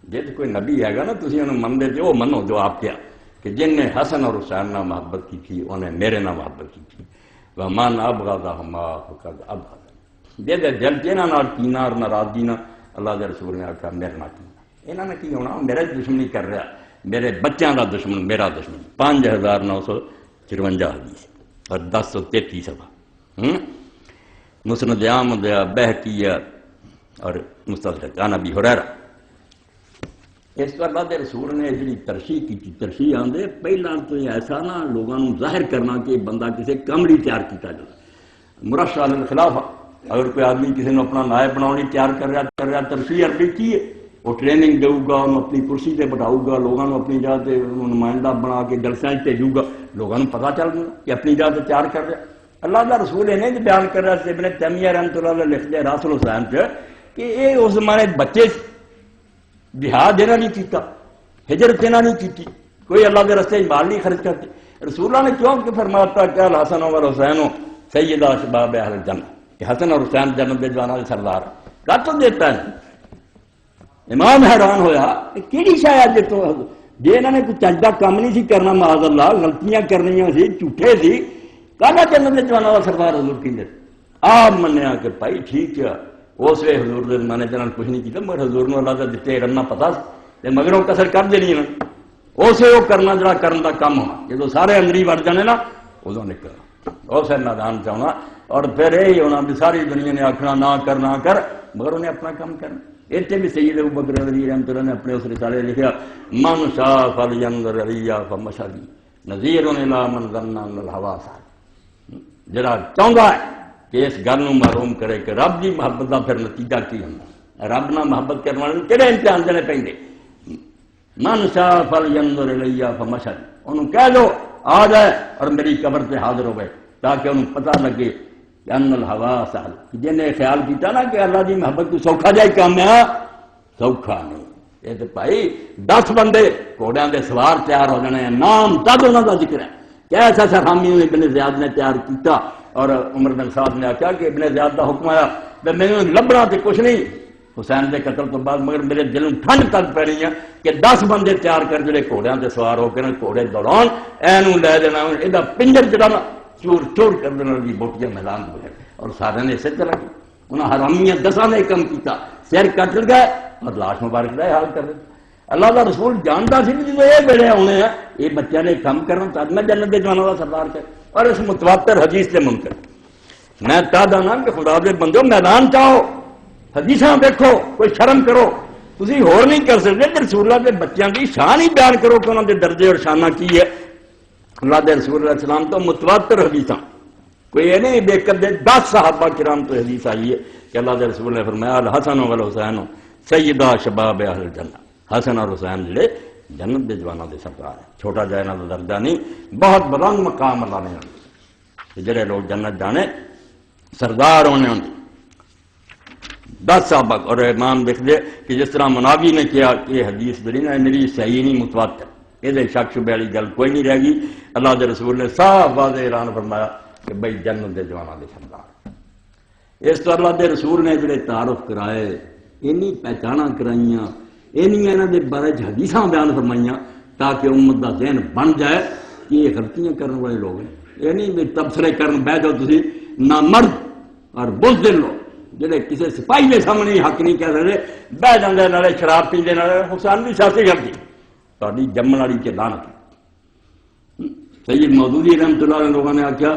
جی کوئی نبی ہے گا نا تسی انہوں مندے جو وہ منو جو آپ کیا کہ جن نے حسن اور حسین نہ محبت کی تھی انہیں میرے نہ محبت کی تھی. ومن ابغضہما فقد ابغض. جے دے دل جنہاں نال کینہ اور ناراضگی نہ اللہ دے رسول نے آکھا میرے نہ کینہ انہاں نے کی ہونا میرے دشمنی کر رہا میرے بچیاں دا دشمن میرا دشمن. 5954 حدیث اور 1033 صفحہ. مسند احمد بہقیہ اور مستدرک عن ابی ہریرہ اس تو اللہ کے رسول نے جی ترشی کی ترشی آدھے پہلا تو ایسا نا لوگوں ظاہر کرنا کہ بندہ کسی کم لی تیار کیا جائے مرشد الخلاف اگر کوئی آدمی کسی نے اپنا نائب بناؤ تیار کر رہا ترشی عربی کی ہے وہ ٹریننگ دے گا انہوں اپنی کرسی سے بٹھاؤ گا لوگوں کو اپنی جگہ سے نمائندہ بنا کے جلسے بھیجو گا لوگوں کو پتہ چل گیا کہ اپنی جگہ سے تیار کر رہا اللہ کا رسول انہیں جو بیان کر رہا ابن تیمیہ رحمۃ اللہ علیہ لکھتے ہیں راسل حسین سے کہ یہ اس زمانے بچے جہاد انہوں نے کیتا ہجرت انہوں نے کی کوئی اللہ کے رستے مال نہیں خرچ کرتے رسول اللہ نے کیوں کہ فرمایا تھا کہ الحسن اور حسین سیدہ شباب اہل الجنہ کہ حسن اور حسین جنت کے جوانوں کے سردار کا تو دیتا ہے امام حیران ہویا کہ کیڑی شاید تو جی انہوں نے کوئی چجدہ کام نہیں سی کرنا معاذ اللہ غلطیاں کرنیاں سی جھوٹے سی کہنا جنت کے جوانوں کا سردار حضور کی آپ منیا کہ بھائی ٹھیک ہے اس وقت حضور کے زمانے چ کچھ نہیں کیا مگر حضور نے اللہ کا دیتے رننا پتا مگر وہ کسر کر دینی نا اسے وہ کرنا جڑا کرن کا کام ہونا جب سارے اندری وڑ جانے نا ادو نکلنا اسے میدان چاہنا اور پھر یہی ہونا بھی ساری دنیا نے آخنا نہ کر مگر انہیں اپنا کام کرنا اتنے بھی سید ابو بکر رضی رحمۃ اللہ نے اپنے اس رسالے لکھا من شاء فلینظر الی فمشلی نذیر الی من ظن ان الہوا صالح جڑا چاہتا ہے کہ اس گل معلوم کرے کہ رب کی محبت کا پھر نتیجہ کی ہوتا رب نہ محبت کرنے والے کہڑے امتحان دینے پہ من شاء فلینظر الی فمشلی انہوں کہہ دو آ جائے اور میری قبر سے حاضر ہو گئے تاکہ انہوں پتہ لگے کہ ان الہوا سہل جن نے خیال کیتا نا کہ اللہ کی محبت کو سوکھا جائے کام ہے سوکھا نہیں یہ تو بھائی 10 بندے گھوڑیاں دے سوار تیار ہو جانے ہیں نام تد انہوں کا ذکر ہے کہ ایسا ایسا حامی ابن زیاد نے تیار کیتا اور عمر بن سعد نے آخیا کہ ابن زیاد کا حکم آیا میں لبنا تو کچھ نہیں حسین کے قتل تو بعد مگر میرے دل میں ٹھنڈ تک پی رہی ہے کہ 10 بندے تیار کر جڑے گھوڑیاں سے سوار ہو کے گھوڑے دوڑان اینوں لے دینا یہ پنجر جڑا نا چور چور کر دینا بھی بوٹیاں میدان ہو گئے اور سارے نے اسے چلا گیا انہیں حرامیاں 10 نے کم کیتا سر کٹ گئے اور لاش مبارک کا حال کر دیا اللہ کا رسول جانتا سی کہ جب یہ بیڑے آنے ہیں یہ بچوں نے کم کرنا تد میں جنت کے جوانوں کا سردار کر اور اس متواتر حدیث سے منکر میں تد آنا کہ خدا دے بندو میدان چاہو حدیثاں دیکھو کوئی شرم کرو تسی ہور نہیں کر سکتے کہ رسول اللہ کے بچوں کی شان ہی بیان کرو کہ انہوں کے درجے اور شانہ کی ہے اللہ دے رسول اللہ علیہ السلام تو متواتر حدیثاں کوئی یہ نہیں دیکھ کر دے 10 صحابہ کرام تو حدیث آئی ہے کہ اللہ دے رسول نے فرمایا الحسن والحسین سیدہ شباب اہل الجنہ حسن اور حسین جڑے جنت دے جوانوں دے سردار ہیں چھوٹا جائے نہ درجہ نہیں بہت بلند مقام اللہ نے جڑے لوگ جنت جانے سردار ہونے ہوں 10 صحابہ اور امام دیکھ دے کہ جس طرح مناوی نے کیا کہ یہ حدیث جڑی نا میری صحیح نہیں متواتر یہ شک شبے والی گل کوئی نہیں رہ گی اللہ دے رسول نے صاف واضح اعلان فرمایا کہ بھائی جنت دے جوانوں دے سردار اس تو اللہ دے رسول نے جڑے تعارف کرائے اینی پہچانا کرائیاں اینی انہاں دے بارے حدیثاں بیان فرمائیاں تاکہ امت دا ذہن بن جائے کہ یہ غلطیاں کرنے والے لوگ ہیں یہ نہیں تبصرے کرن بہ جاؤ تسی نہ مرد اور بزدل لوگ جڑے کسی سپاہی کے سامنے حق نہیں کہہ رہے بہ جاندے نالے شراب پیندے نالے حسین بھی سیاسی غلطی تہاڈی جمن والی تے لعنت سید مودودی رحمۃ اللہ علیہ لوگوں نے آخیا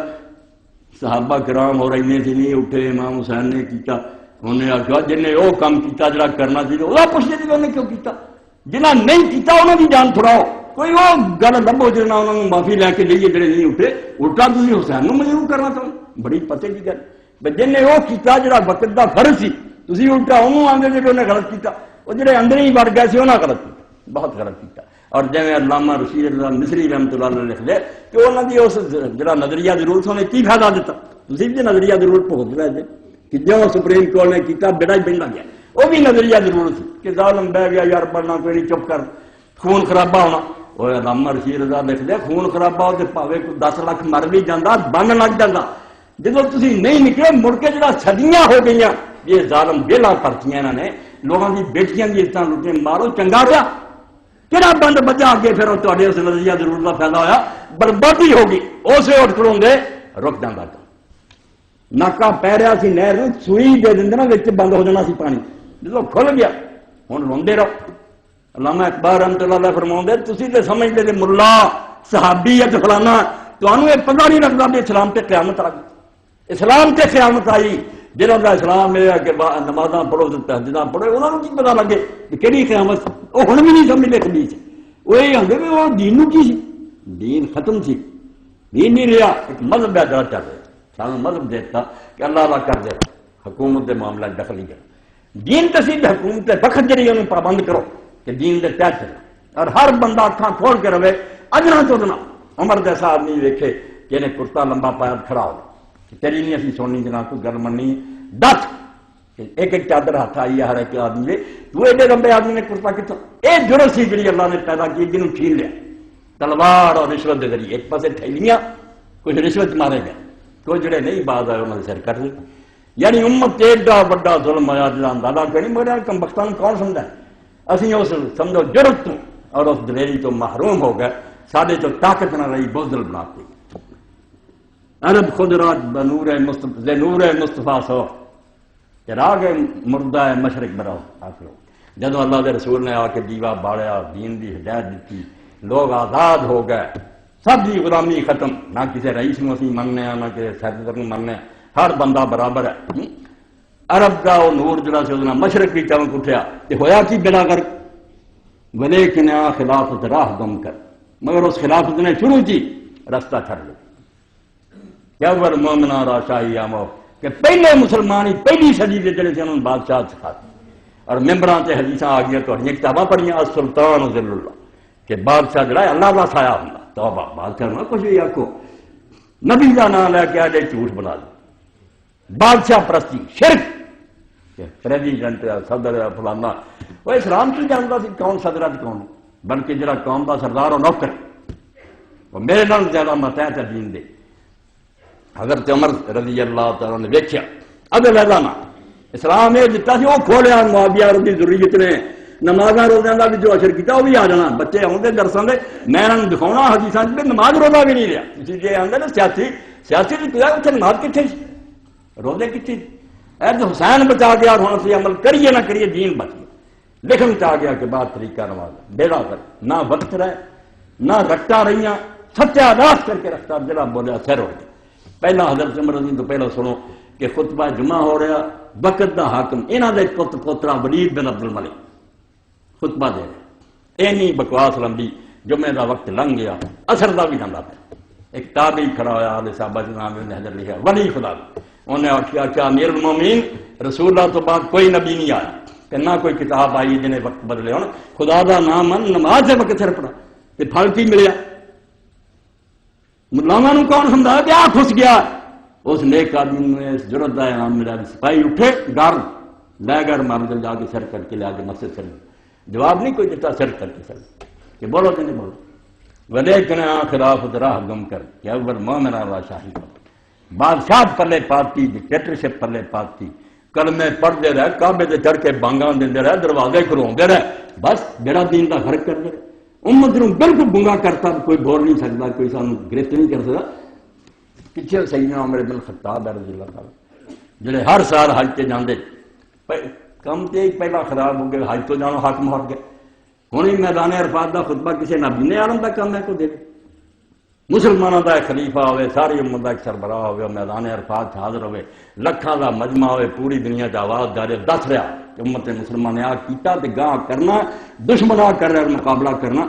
صحابہ کرام اور اینے سے نہیں اٹھے امام حسین نے کیتا انہوں نے آخیا جن نے وہ کام کیتا جڑا کرنا سی وہ پوچھتے تھے انہیں کیوں کیتا جنہیں نہیں کیتا انہوں کی جان چھڑاؤ کوئی وہ گل لبو جنا انہوں نے معافی لے کے لیے جڑے نہیں اٹھے الٹا تھی حسین مجبور کرنا چاہو بڑی پتے کی گل جن نے وہ کیتا جڑا وقت کا فرض سی تھی الٹا انہوں آدھے جی انہیں غلط کیتا وہ جڑے اندر ہی وڑ گئے سے انہیں غلط کیتا بہت غلط کیتا اور جی علامہ رشید اللہ مصری رحمۃ اللہ علیہ لکھ لے کہ انہوں کی اس جڑا نظریہ ضرور سے انہیں کی فائدہ دیتا تھی بھی نظریہ ضرور بھگت رہے تھے کہ جو سپریم کورٹ نے کیتا بیڑا ہی بہن گیا وہ بھی نظریہ ضرور سی کہ ظالم بہ گیا یار پڑھنا کوئی نہیں چپ کر خون خرابہ ہونا وہ علامہ رشید رضا لکھ دے خون خرابہ ہو تو پاوے کوئی 10 لاکھ مر بھی جاتا بن لگ جاتا جب تھی نہیں نکلے مڑ کے جڑا صدیاں ہو گئی یہ ظالم بےلا پرچیاں انہوں نے لوگوں کی بیٹیاں کی عزت لٹیں مارو چنگا رہا کہڑا بند بجا اگے پھر تے اس نظریہ ضرور کا فائدہ ہوا بربادی ہوگی اسے اٹھ کھڑوں گے رک جاتا ناکا پی رہا سی نہر سوئی دے دیں نا بند ہو جانا سی پانی جب کھل گیا ہوں روندے رہو علامہ اقبال رحمۃ اللہ علیہ فرماؤں تھی تو سمجھتے تھے ملا صحابی ہے فلانا تمہیں یہ پتہ نہیں لگتا بھی اسلام تے قیامت آ گئی اسلام تے قیامت آئی جنہوں کا اسلام یہ ہے کہ نمازاں پڑھو تہجداں پڑھو انہوں نے کی پتا لگے کہ کہڑی قیامت وہ ہن بھی نہیں سمجھ لکھدی سی وہ یہ آدھے بھی وہ دین نو کی سی دین ختم سی دین نہیں رہا ایک مذہب ہے جڑا چل رہا سانوں مذہب دیتا کہ اللہ اللہ کر دے حکومت دے معاملہ دخل نہیں کرنا دین تسی حکومت وقت جڑی انہوں پابند کرو کہ دین دے تحت چلنا اور ہر بندہ اکھاں کھول کے رہے ادنا چودنا عمر جیسا آدمی ویکھے کہ انہیں کرتا لمبا پایا کھڑا ہو تیری نہیں اسی سننی جناب کوئی گل مننی دس ایک ایک چادر ہاتھ آئی ہے ہر ایک آدمی نے تو ایڈے لمبے آدمی نے کرتا کتوں یہ جرت سی جی اللہ نے پیدا کی جنہوں چھین لیا تلوار اور رشوت کے ذریعے ایک پاسے تھیلیاں کچھ رشوت مارے گئے کوئی جڑے نہیں باز آئے انہوں نے سر کر لیا یعنی امت ایڈا بڑا ظلم آیا جہاں اندازہ کریں مگر کم بختان کون سمجھا ہے اسی اس سمجھو جرت تو اور اس دلیری تو محروم ہو گئے سارے جو طاقت نہ رہی بزدل بناتی عرب خود رات نور مصطفیٰ سو کہ راگ مردہ مشرق براؤ آخر جدو اللہ کے رسول نے آ کے دیوا باڑیا دین دی ہدایت دیتی لوگ آزاد ہو گئے سب دی غلامی ختم نہ کسی رئیس کو اسی مننے نہ کسی سیدر کو مننے ہر بندہ برابر ہے عرب کا وہ نور جڑا سے مشرق کی چمک اٹھیا کہ ہویا کی بلا کر ولیکن خلافت راہ گم کر مگر اس خلافت نے شروع کی رستہ چھڑ لیا کیا ور مومنا را شاہی آمو کہ پہلے مسلمانی پہلی صدی کے جڑے سے انہوں نے بادشاہ سکھاتے اور ممبران سے حدیثاں آ گیا تو ہر کتاباں پڑھیاں السلطان ذل اللہ کہ بادشاہ جڑا ہے اللہ کا سایہ ہوں توبہ بادشاہ نہ کچھ بھی آکو نبی کا نام لے کے آجے جھوٹ بنا دے بادشاہ پرستی شرک پریزیڈنٹ صدر فلانا وہ اسلام کی جانتا سی کون صدر ہے کون بلکہ جڑا قوم کا سردار اور نوکر وہ میرے نال زیادہ متحد دین دے حضرت عمر رضی اللہ تعالیٰ نے ویکھیا اگر لہذا اسلام یہ جتا سی وہ کھولیا معاویہ رضی ضروریت نے نمازاں روزیاں کا بھی جو اثر کیا وہ بھی آ جانا بچے آؤں درساں دے میں انہوں دکھاؤنا حدیثاں میں نماز روزہ بھی نہیں رہا تھی جی آدھے نا سیاسی کی کیا اتنے نماز کتنے روزے کتنے ایسے حسین بچا گیا اور ہوں عمل کریے نہ کریے دین بچ گیا لکھن چاہ گیا کہ بعد طریقہ نماز بیڑا کر نہ وقت رہے نہ رکھتا رہیاں ستیہ ناش کر کے رکھتا جڑا بولیا سر ہو گیا پہلا حضرت عمر رضی تو پہلا سنو کہ خطبہ جمعہ ہو رہا وقت دا حاکم انہاں دے پوترا ولید بن عبد الملک خطبہ دے رہے اینی بکواس لمبی جمعے دا وقت لنگ گیا اثر دا بھی جانا پہ ایک تابعی کھڑا ہوا آل صحابہ جناب نے حضر لکھا ولی خدا انہیں آخیا کہ امیر المومنین رسول اللہ تو بعد کوئی نبی نہیں آیا کہ نہ کوئی کتاب آئی جنہیں وقت بدلے ہونا خدا دا نام من نماز سے وقت سر پڑا کہ پھل کی ملیا ملاما نو کون سمجھایا کہ آ خس گیا اس نیک آدمی نے اس جرت دا نام ملا سپاہی اٹھے گھر لے گھر مارجل جا کے سر کر کے لیا کے مسجد سر جواب نہیں کوئی دیتا سر کر کے سر کہ بولو کہ نہیں بولو ولیکن خلافت راہ گم کر کہ اول مومن اللہ شاہی بادشاہ پلے پاتی ڈکٹیٹرشپ پلے پاتی کلمے پڑھتے رہے کعبے تے چڑھ کے بانگاں دے رہے دروازے کھلوندے رہے بس بیڑا دین دا فرق کر دے امت نو بالکل گنگا کرتا کوئی بول نہیں سکتا کوئی سانو گرفت نہیں کر سکتا پیچھے سیدنا عمر بن خطاب رضی اللہ تعالی جڑے ہر سال حج تے جاندے کم تے پہلا خراب ہو گئے حج تو جانو حاکم ہٹ گئے ہن ہی میدان عرفات دا خطبہ کسی نبی نے عالم دا کام ہے کو دے مسلمانوں دا ایک خلیفہ ہوئے ساری امت دا ایک سربراہ ہوئے میدان عرفات حاضر ہوئے لکھاں دا مجمع ہوئے پوری دنیا دا آواز جاری دس رہا کہ امت مسلمان نے آ کیتا تے گاہ کرنا دشمنا کر رہا مقابلہ کرنا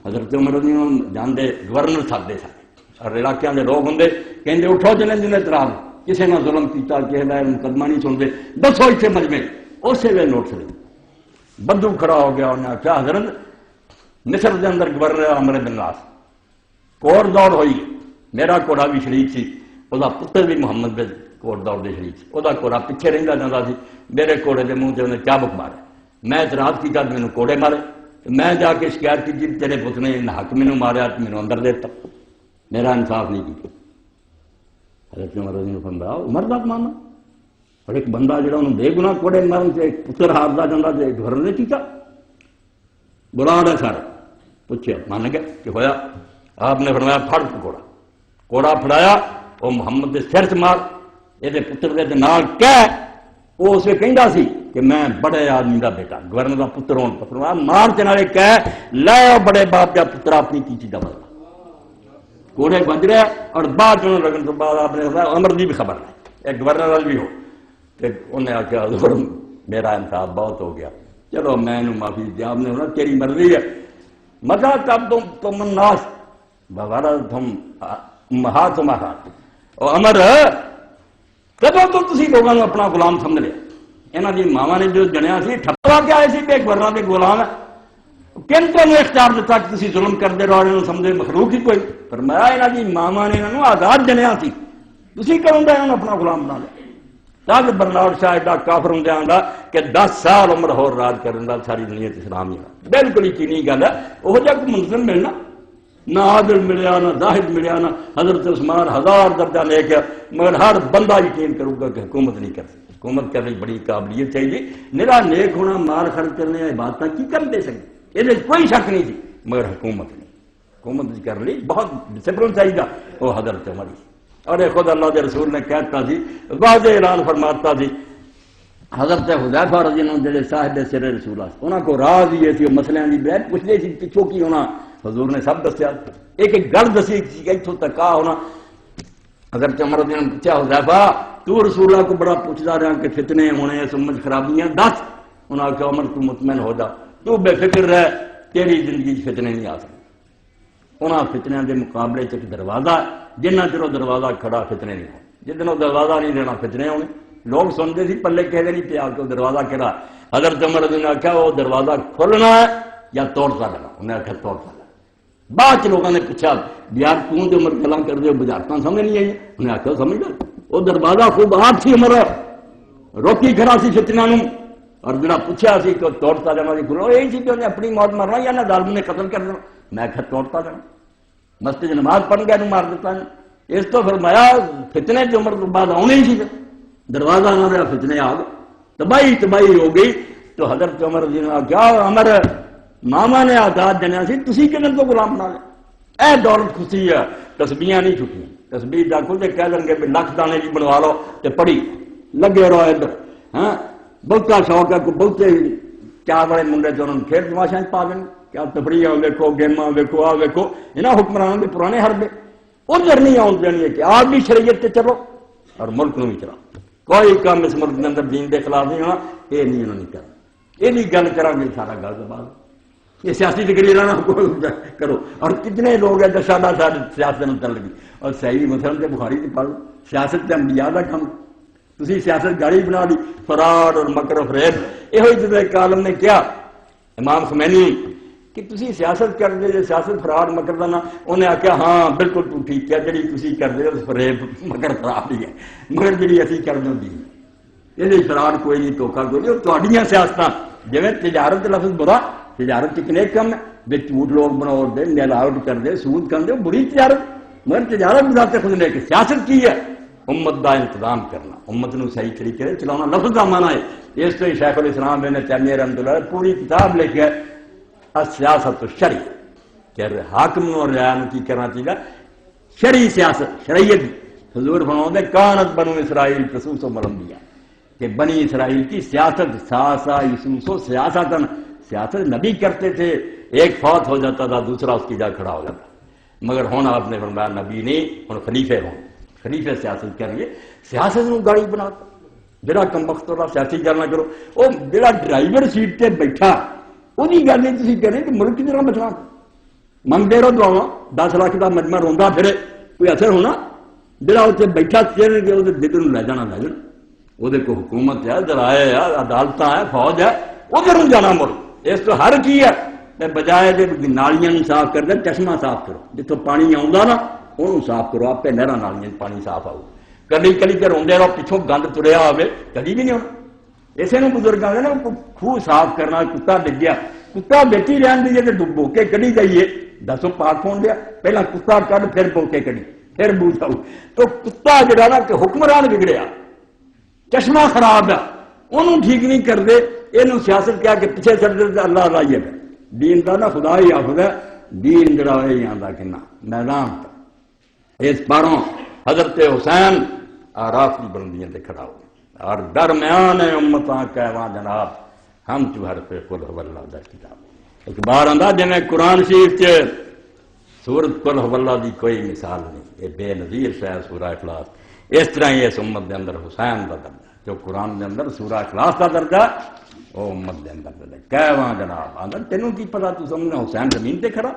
حضرت عمر رضی اللہ عنہ جاندے گورنر سادے سارے اور علاقیاں دے لوگ ہوندے کہندے اٹھو جنے جنے اعتراض کسی نے ظلم کیتا کسی نے مقدمہ نہیں سنتے دسو اتنے مجمع اسی ویلے نوٹس لے بدو کھڑا ہو گیا انہیں کیا حضرت مصر دے اندر گورنر عمرو بن العاص کوڑ دوڑ ہوئی میرا کوڑا بھی شریک سی وہ پتر بھی محمد بن کوڑ دوڑ دے شریک سی وہ کوڑا پیچھے رہندا جاندا سی میرے کوڑے دے منہ تے انہیں چابک مارے میں اعتراض کیتا تے مینوں کوڑے مارے میں جا کے شکایت کی تیرے پت نے حق مینوں ماریا تے مینوں اندر دیتا میرا انصاف نہیں کیتا حضرت عمر رضی اللہ عنہ عمر دا مانا اور ایک بندہ جڑا انہوں بے گناہ کوڑے مارن سے پتر ہاردا جاندا تے گورنر نے کیتا بلا رہا سارا پوچھا مان گیا کہ ہویا آپ نے فرمایا پھڑ کوڑا کوڑا پھڑایا وہ محمد دے سر چ مار یہ پتر دے نال کہہ وہ اسے کہندا سی کہ میں بڑے آدمی دا بیٹا گورنر دا پتر ہون پتر مار کے نالے کہہ لے بڑے باپ دا پتر اپنی کیچی دا بدلا کوڑے بج رہے اور بعد انہوں لگن تو بعد آپ نے عمر دی بھی خبر ہے ایک گورنر والی بھی ہو کہ انہیں آخیا حضور میرا انصاف بہت ہو گیا چلو میں معافی دیا، آپ نے ہونا تیری مرضی ہے، مزہ تب تم الناس بغرض تم امہات اور امر کدو تو تسی لوگوں نے اپنا غلام سمجھ لیا؟ یہاں دی ماوا نے جو جنیا سی ٹھپا کے آئے سی بے گورنر کے غلام ہے، کن تمہیں اختیار دیتا کہ تسی ظلم کرتے رہو انہوں سمجھے مخلوق ہی کوئی؟ فرمایا یہاں دی ماوا نے انہوں آزاد جنیا سی، تسی کروں گا انہوں اپنا غلام بنا لیا۔ تاکہ برنارڈ شاہ ایڈا کافر ہوں گا کہ 10 سال عمر ہو راج کرنے ساری دنیا اسلام ہی بالکل یقینی گل ہے۔ وہ جا کوئی منظم ملنا نہ عادل ملیا نہ زاہد ملیا نہ حضرت عثمان 1000 درجہ لے کے، مگر ہر بندہ یقین کروں گا کہ حکومت نہیں کر سکتی، حکومت کرنے کی بڑی قابلیت چاہیے، میرا نیک ہونا مال خرچ کرنے عبادتیں کی کر دے سکتے، یہ کوئی شک نہیں تھی، مگر حکومت نہیں، حکومت کر لی بہت ڈسپلن چاہیے وہ حضرت عمر ہی۔ اور خود اللہ کے رسول نے کہتا سی، واضح اعلان فرماتا سی، حضرت حذیفہ رضی اللہ عنہ جڑے صاحب سر رسول انہاں کو راز ہی سی مسئلے کی بیعت پوچھتے سی پچھوں کی ہونا، حضور نے سب دسیا، ایک ایک گل دسی کہ اتوں تک آ ہونا۔ حضرت عمر رضی اللہ عنہ نے پوچھا، حذیفہ تو رسول اللہ کو بڑا پوچھتا رہا کہ فتنے ہونے سمجھ خرابیاں دس، انہاں کہ عمر تو مطمئن ہو جا، تو بے فکر رہ، تیری زندگی فتنے نہیں آ سکتے۔ انہاں فتنوں کے مقابلے چ ایک دروازہ جنہ چر وہ دروازہ کھڑا فتنے نہیں ہو، جدن وہ دروازہ نہیں دینا فتنے ہونے۔ لوگ سنتے سی پلے کہتے نہیں پیا کہ وہ دروازہ کہڑا، حضرت عمر رضی اللہ عنہ نے آخیا وہ دروازہ کھولنا ہے یا توڑتا رہنا، انہیں آخیا توڑتا رہنا۔ بعد لوگوں نے پوچھا یار توں جو عمر گلاں کر دے بجارتاں سمجھ نہیں آئی، انہیں آخیا سمجھ لو وہ دروازہ خوب آپ سی عمر روکی کھڑا سی فتنوں نوں، اور جڑا پوچھا سی کہ توڑتا جانا سی کھلو یہی سی کہ انہیں اپنی موت مرنا یا نہ ظالم نے قتل کر دینا، میں آخیا توڑتا جانا، مسجد نماز پڑھ گیا مار دیتا ہے۔ اس تو فرمایا فتنے جو عمر تو بعد آنے ہی سی، دروازہ نہ رہا فتنے آ گئے، تباہی تباہی ہو گئی۔ تو حضرت عمر رضی اللہ عنہ کیا عمر ماما نے آزاد جنیا سی تسی کدھر تو غلام بنا لے، اے دولت خوشی ہے، تسبیحاں نہیں چھٹیاں، تسبیح ڈاکو جی کہہ دیں گے بھی لکھ دانے جی بنوا لو تے پڑھی لگے رہو ادھر، ہاں بہتا شوق ہے، کوئی بہتے چار والے منڈے تو انہوں نے کھیل تماشا پا دیں، کیا تفریح ویکو گیماں ویکو آ ویکو، یہاں حکمرانوں کے پرانے حربے ادھر نہیں آن دینی ہے کہ آپ بھی شریعت تے چلو اور ملک نوں بھی چلاؤ، کوئی کام اس ملک کے اندر دین کے خلاف نہیں ہونا، یہ نہیں انہوں نے کرنا، یہ گل کرا گے سارا گل کے بعد یہ سیاسی ڈگری لانا کرو۔ اور کتنے لوگ ہیں دشاڈا سیاست میں چل لگی، اور صحیح مسلم کے بخاری سے پڑھ لو، سیاست تے انبیاء دا کام، تسی سیاست گاڑی بنا لی، فراڈ اور مکر و فریب۔ یہ کالم نے کیا امام خمینی کہ تسی سیاست کر دے، سیاست فراڈ مکر دا نا، انہیں آخیا ہاں بالکل تو ٹھیک ہے، جی تسی کر دے فریب مکر فراڈ ہی ہے، مگر جی اسی کر دیں یہ فراڈ کوئی نہیں، دھوکھا کوئی نہیں، اور تھوڑیاں سیاستاں جویں تجارت لفظ برا، تجارت کتنے کم ہے، بے جھوٹ لوگ بناؤ دے، ملاوٹ کر دے، سود کر دے، بری تجارت، مگر تجارت بذات خود لے کے سیاست کی ہے امت دا انتظام کرنا، امت نو صحیح طریقے سے چلانا، لفظ کا مانا ہے۔ اس سے شیخ الاسلام ابن تیمیہ رحمۃ اللہ علیہ پوری کتاب لکھی ہے السیاست الشرعی، کہ حاکم اور رعایا نو کی کرنا چاہیے، شرعی سیاست شریعت۔ حضور فرماتے ہیں کانت بنو اسرائیل تسوس الانبیاء، کہ بنی اسرائیل کی سیاست ساسا یسوسو سیاستن، سیاست نبی کرتے تھے، ایک فوت ہو جاتا تھا دوسرا اس کی جگہ کھڑا ہو جاتا، مگر ہوں آپ نے فرمایا نبی نہیں، ہوں خلیفے ہوں، خلیفے سیاست کر گے، سیاست نو گاڑی بناتا، جڑا کم وقت والا سیاسی گل نہ کرو، وہ جڑا ڈرائیور سیٹ تے بیٹھا وہی گل نہیں تھی کریں کہ ملک کی طرح بچنا، منگتے رہو دعوا 10 لاکھ کا مجمع روندا پھرے، کوئی اثر ہونا؟ جڑا اتنے بیٹھا چہرے کے وہ دل لے جانا لے جانا، وہ کو حکومت ہے، ذرائع ہے، عدالت ہے، فوج ہے، ادھر جانا ملک، اس تو ہر کی ہے بجائے نالیاں صاف کر دے، چشمہ صاف کرو، جتوں پانی آؤں نا وہ صاف کرو، آپ نہر نالیاں پانی صاف آؤ، کلی کلی کے روندے رہو، پچھوں گند تریا ہوئے کدی بھی نہیں ہونا۔ اسے نو بزرگ آتے نا خوہ صاف کرنا، کتا ڈگ گیا، کتا بیٹھی رہن دیجیے تو بو کے کڈی جائیے، دسو پاک فون دیا، پہلا کتا کڈ پھر بو کے کڈی پھر بو جاؤ، تو کتا جڑا نا کہ حکمران بگڑیا، چشمہ خراب ہے، انہوں ٹھیک نہیں کرتے، یہ سیاست کیا کہ پیچھے چڑھ دے اللہ اللہ یہ دین کا نا خدا ہی آفد ہے، دین جڑا یہ آتا کہ میدان اس پاروں حضرت حسین آراف کی بلندیاں تے کھڑا ہو، اور درمیان امتاں کہواں جناب ہم چوہر پہ قل هو اللہ دا کتاب۔ ایک بار آندا جویں قرآن شریف چ سورت قل هو اللہ دی کوئی مثال نہیں، یہ بے نظیر شاید سورہ اخلاص، اس طرح ہی اس امت دے اندر حسین دا درجہ جو قرآن دے اندر سورہ اخلاص دا درجہ او امت دے اندر کہواں جناب آندا تینوں کی پتا تو سمجھنا حسین زمین تے کھڑا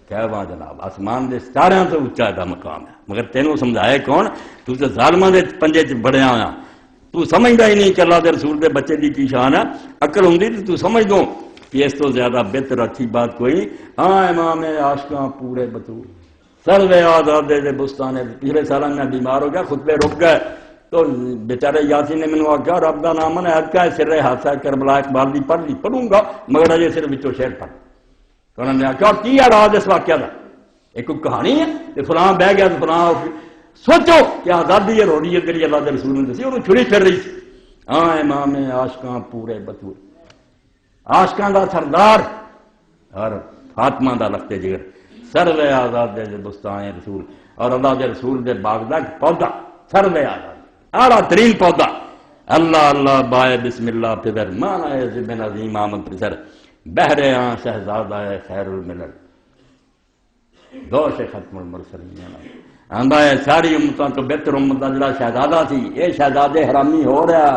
کہواں جناب آسمان دے ستاریاں تو اونچا دا مقام ہے مگر تینوں سمجھائے کون تو تے ظالماں دے پنجے چ بڑیا ہویا تو سمجھدا ہی نہیں کہ اللہ دے رسول دے بچے دی کی شان ہے عقل ہوندی تے تو سمجھ دو کہ اس تو زیادہ بہتر اچھی بات کوئی نہیں ہاں امام عاشقاں پورے بطور سروے آزادے دے بستانے پچھلے سال میں بیمار ہو گیا خطبے رک گئے تو بیچارے یاسین نے مینوں آخیا رب دا نام ہے کا سر حادثہ کربلا اقبال دی پڑھ لی پڑھوں گا مگر اجے صرف وچوں شعر پڑھ تو انہوں نے آخیا کی ہے راز اس واقعہ کا ایک کہانی ہے کہ فلاں بہ گیا تو فلاں سوچو کہ آزادی ہے روڑی ہے تیری اللہ دے رسول نے دسی انہوں چھڑی پھر رہی سی ہاں امام عاشقاں پورے بطور عاشقاں دا سردار اور فاطمہ دا لخت جگر سروے آزاد دے بستان رسول اور اللہ دے رسول دے باغ دا پودا سروے آزاد اعلیٰ ترین پودا اللہ اللہ بائے بسم اللہ پدر مانا ہے زبن عظیم آمد پسر بہرے آن شہزادہ خیر الملل دوش ختم المرسلین آندہ ہے ساری امتوں تو بہتر امت دا جڑا شہزادہ تھی اے شہزادے حرامی ہو رہا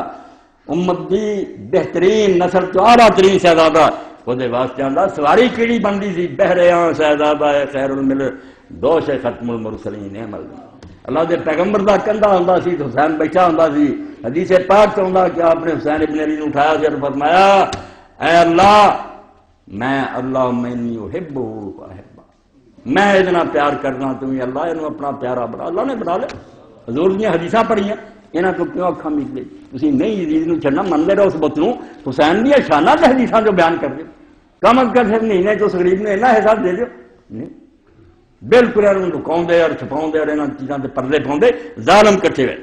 امت دی بہترین نسل تو اعلیٰ ترین شہزادہ وہ دے واسطے آندہ سواری کیڑی بندی سی بہرے آن شہزادہ خیر الملل دوش ختم المرسلین عمل اللہ دے پیغمبر دا کندھا ہوندا سی تو حسین بیٹھا ہوندا سی حدیث پاک سے ہوندا کہ آپ نے حسین ابن علی نو اٹھایا سی اور فرمایا اے اللہ میں اللہم انی احبہ واحبہ میں اتنا پیار کرنا تمہیں اللہ انہوں اپنا پیارا بنا اللہ نے بنا لے حضور دیاں حدیثاں پڑھیاں انہاں کو کیوں اکھاں میچ لئی تسی نہیں یزید نو چھڑنا من لے رہو اس بت نو حسین دیاں شاناں تے حدیثاں جو بیان کر دیو کم از کم مہینے تو غریب نے اتنا احساس دے دیو نہیں بالکل انہوں لکاؤں اور چھپاؤں اور انہوں چیزاں سے پردے پاؤں ظالم کٹھے ہوئے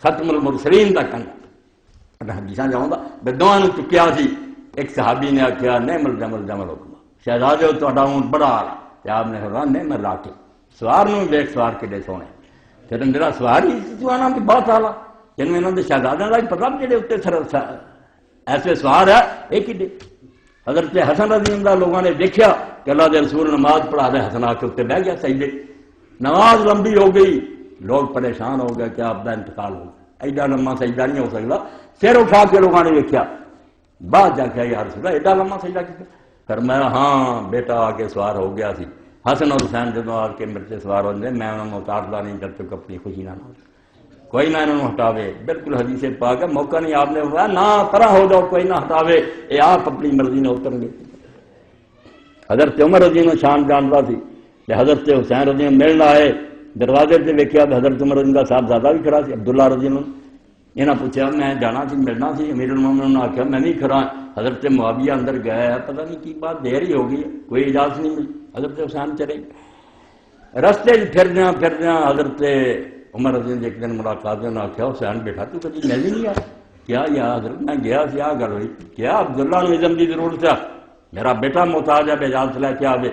ختم المرسلین کا کنڈا حدیثاں جاؤں گا بدواں چکیا سی ایک صحابی نے آخیا نعم الجمل جمل حکم شہزادے تہاڈا اونٹ بڑا آ رہا آپ نے کہا نعم الراکب سوار نو دیکھ سوار کڈے سونے پھر میرا سوار ہی تو آنا بھی بہت آلہ جن میں انہوں نے شہزادیاں کا پتا بھی جڑے اتنے ایسے سوار ہے یہ کڈے حضرت حسن رضی اللہ لوگوں نے دیکھا کہ اللہ دے رسول نماز پڑھا رہے حسن آ کے اتنے بہ گیا سجدے نماز لمبی ہو گئی لوگ پریشان ہو گئے کہ آپ کا انتقال ہو گیا ایڈا لمبا سجدہ نہیں ہو سکتا سر اٹھا کے لوگوں نے دیکھا بعد جا کے یا رسول اللہ ایڈا لمبا سجدہ کیا فرمایا ہاں بیٹا آ کے سوار ہو گیا سی حسن اور حسین جدو آ کے میرے سے سوار ہوتے میں انہوں نے اتارتا نہیں جب تک اپنی خوشی نہ ہو کوئی نہ انہوں ہٹاوے بالکل حدیث پاک ہے موقع نہیں آپ نے ہوا نہ پرا ہو جاؤ کوئی نہ ہٹاوے یہ آپ اپنی مرضی نے اتر گے حضرت عمر رضی اللہ شان جانتا سی کہ حضرت حسین رضی اللہ ملنا آئے دروازے سے ویکیا حضرت عمر رضی اللہ صاحب زیادہ بھی کھڑا سی عبداللہ رضی اللہ انہاں پوچھا میں جانا سی ملنا سی امیر المومنین نے آخیا میں بھی کھڑا حضرت معاویہ اندر گیا ہے پتہ نہیں کی بات دیر ہی ہو گئی ہے کوئی اجازت نہیں ملی حضرت حسین چلے رستے پھردیاں حضرت عمر رضی اللہ ایک دن ملاقات نے آخیا حسین بیٹھا تو کبھی میں بھی نہیں آیا کیا یا حضرت میں گیا سی آ گل ہوئی کیا عبداللہ نے اذن کی ضرورت ہے میرا بیٹا محتاج ہے اجازت لے کے آوے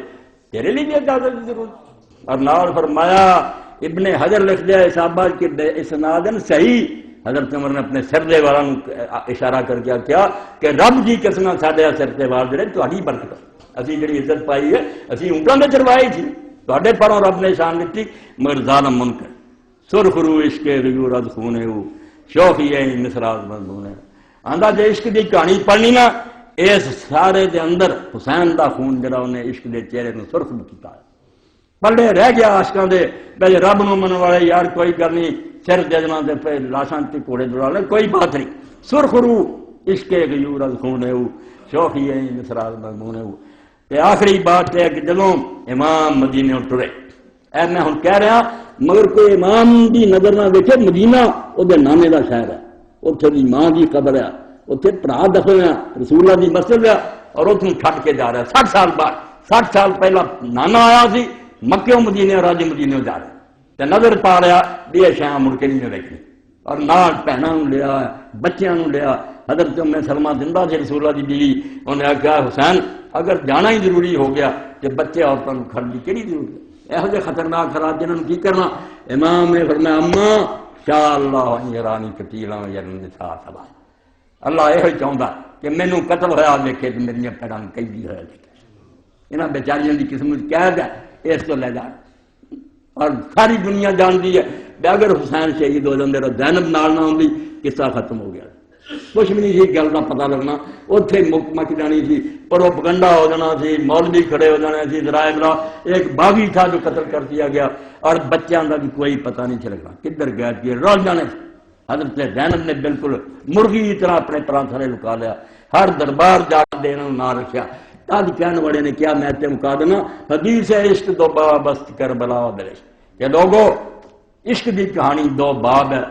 تیرے لیے بھی اجازت کی ضرورت اور نال فرمایا ابن حجر لکھ دیا اصابہ کے اسنادن صحیح حضرت عمر نے اپنے سردے والوں اشارہ کر کے کیا کہ رب جی قسم ساڈے سردے وال جڑے تہاڈی برکت اسی جڑی عزت پائی ہے اسی اونٹاں نے چروائی تھی تہاڈے پروں رب نے شان دتی مگر ظالم منکر سرخ رو عشق غیورت خونے ہو شوخی ہے مصراز مضمون ہے آندا جے عشق دی کہانی پڑھنی نا اس سارے دے اندر حسین دا خون جڑا انہیں عشق دے چہرے نو سرخ کیتا ہے پلے رہ گیا عاشقاں دے بھئی رب نو من والے یار کوئی گل نہیں سر ججنا دے پہ لاشاں تے کوڑے دوڑا لے کوئی بات نہیں سرخ رو عشق غیورت خونے ہو شوخی ہے مصراز مضمون ہے تے آخری بات ہے کہ جدوں امام مدینے ٹرے اے میں ہن کہہ رہا مگر کوئی امام دی نظر نہ دیکھے مدینہ او دے نانے دا شہر ہے اتھے دی ماں دی قبر ہے اتھے بھرا دفن ہے رسول اللہ دی مسجد ہے اور اتوں چھڈ کے جا رہا ہے 60 سال بعد 60 سال پہلا نانا آیا سی مکے مدینے اور راجے مدینے جا رہا تے نظر پا رہا بھی یہ شاہ مڑ کے نہیں دیکھنی اور نال بہنوں لیا بچیاں لیا حضرت ام سلمہ زندہ تھی رسول اللہ دی بیوی انہیں آخیا حسین اگر جانا ہی ضروری ہو گیا کہ بچے عورتوں کو کھڑ دی کہڑی ضرورت ہے یہو جہے خطرناک حالات جنہوں نے کی کرنا امام نے فرمایا اما شاء اللہ یرانی قتیلا یرنسا سبا اللہ یہ چاہتا کہ مینوں قتل ہوا دیکھے تو میری پیڑاں قیدی ہوا دیکھے انہاں بیچاریاں دی قسمت قید ہے اس تو لے جا اور ساری دنیا جانتی ہے کہ اگر حسین شہید ہو جاندے تو زینب نال نہ ہوندی قصہ ختم ہو گیا کچھ بھی نہیں سی گل کا پتا لگنا، اتنے مک جانی سی، پروپگنڈا ہو جانا سی، مولوی کھڑے ہو جانے سی، ذرائع ابلاغ، ایک باغی تھا جو قتل کر دیا گیا، اور بچوں کا بھی کوئی پتہ نہیں چلنا کدھر گیا کہ رول جانے سے۔ حضرت زینب نے بالکل مرغی کی طرح اپنے پران تھلے لکا لیا، ہر دربار جا کے انہوں نے نہ رکھا۔ تاج کہنے والے نے کیا میں تے مکا دینا، حدیث ہے عشق دو باب است کربلا و دلش، کہ لوگوں عشق دی کہانی دو باب ہے،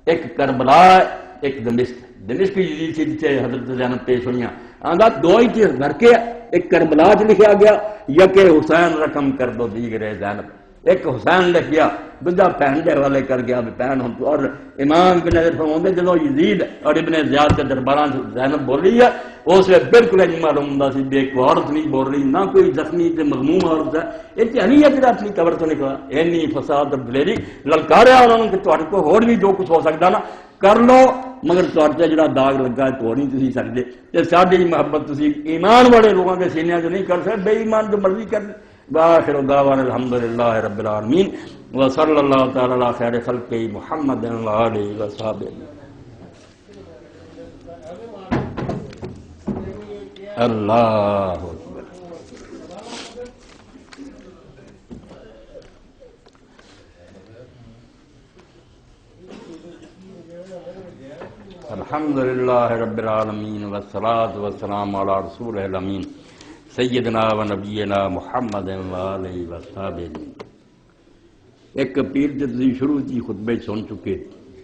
ایک کربلا ہے ایک دمشق۔ دمشق کی جدید سے جسے حضرت زینب پیش ہوئی ہیں، آندھا دو ہی چیز گھر کے، ایک کربلا چ لکھا گیا، یا کہ حسین رقم کر دو دیگر زینب، ایک حسین لکھ گیا، دوجا بہن کے حوالے کر گیا بھی بہن ہوں تو۔ اور امام ابن حضر فرماتے جدو یزید اور ابن زیاد کے درباران زینب بولی ہے، اس سے بالکل نہیں معلوم ہوں سی بھی ایک عورت نہیں بول رہی، نہ کوئی زخمی تے مغموم عورت ہے، یہ نہیں ہے کہ اپنی قبر تو نکلا، اینی فساد اور دلیری للکاریا انہوں نے کہ تھوڑے کو ہور بھی جو کچھ ہو سکتا نا کر لو، مگر تھوڑے جڑا داغ لگا ہے تو نہیں تسی سکتے، تے ساڈی محبت تسی ایمان والے لوگوں کے سینے سے نہیں کر سکتے، بے ایمان جو مرضی کر دے۔ وآخر دعوانا الحمدللہ رب العالمین وصلی اللہ تعالی علی خیر خلق محمد وآلہ وصحبہ۔ اللہ اکبر۔ الحمدللہ رب العالمین والصلاة والسلام علی رسول الامین سیدنا و نبینا محمد وآلہ وصحبہ۔ ایک پیر جو تسی شروع کی خطبے سن چکے،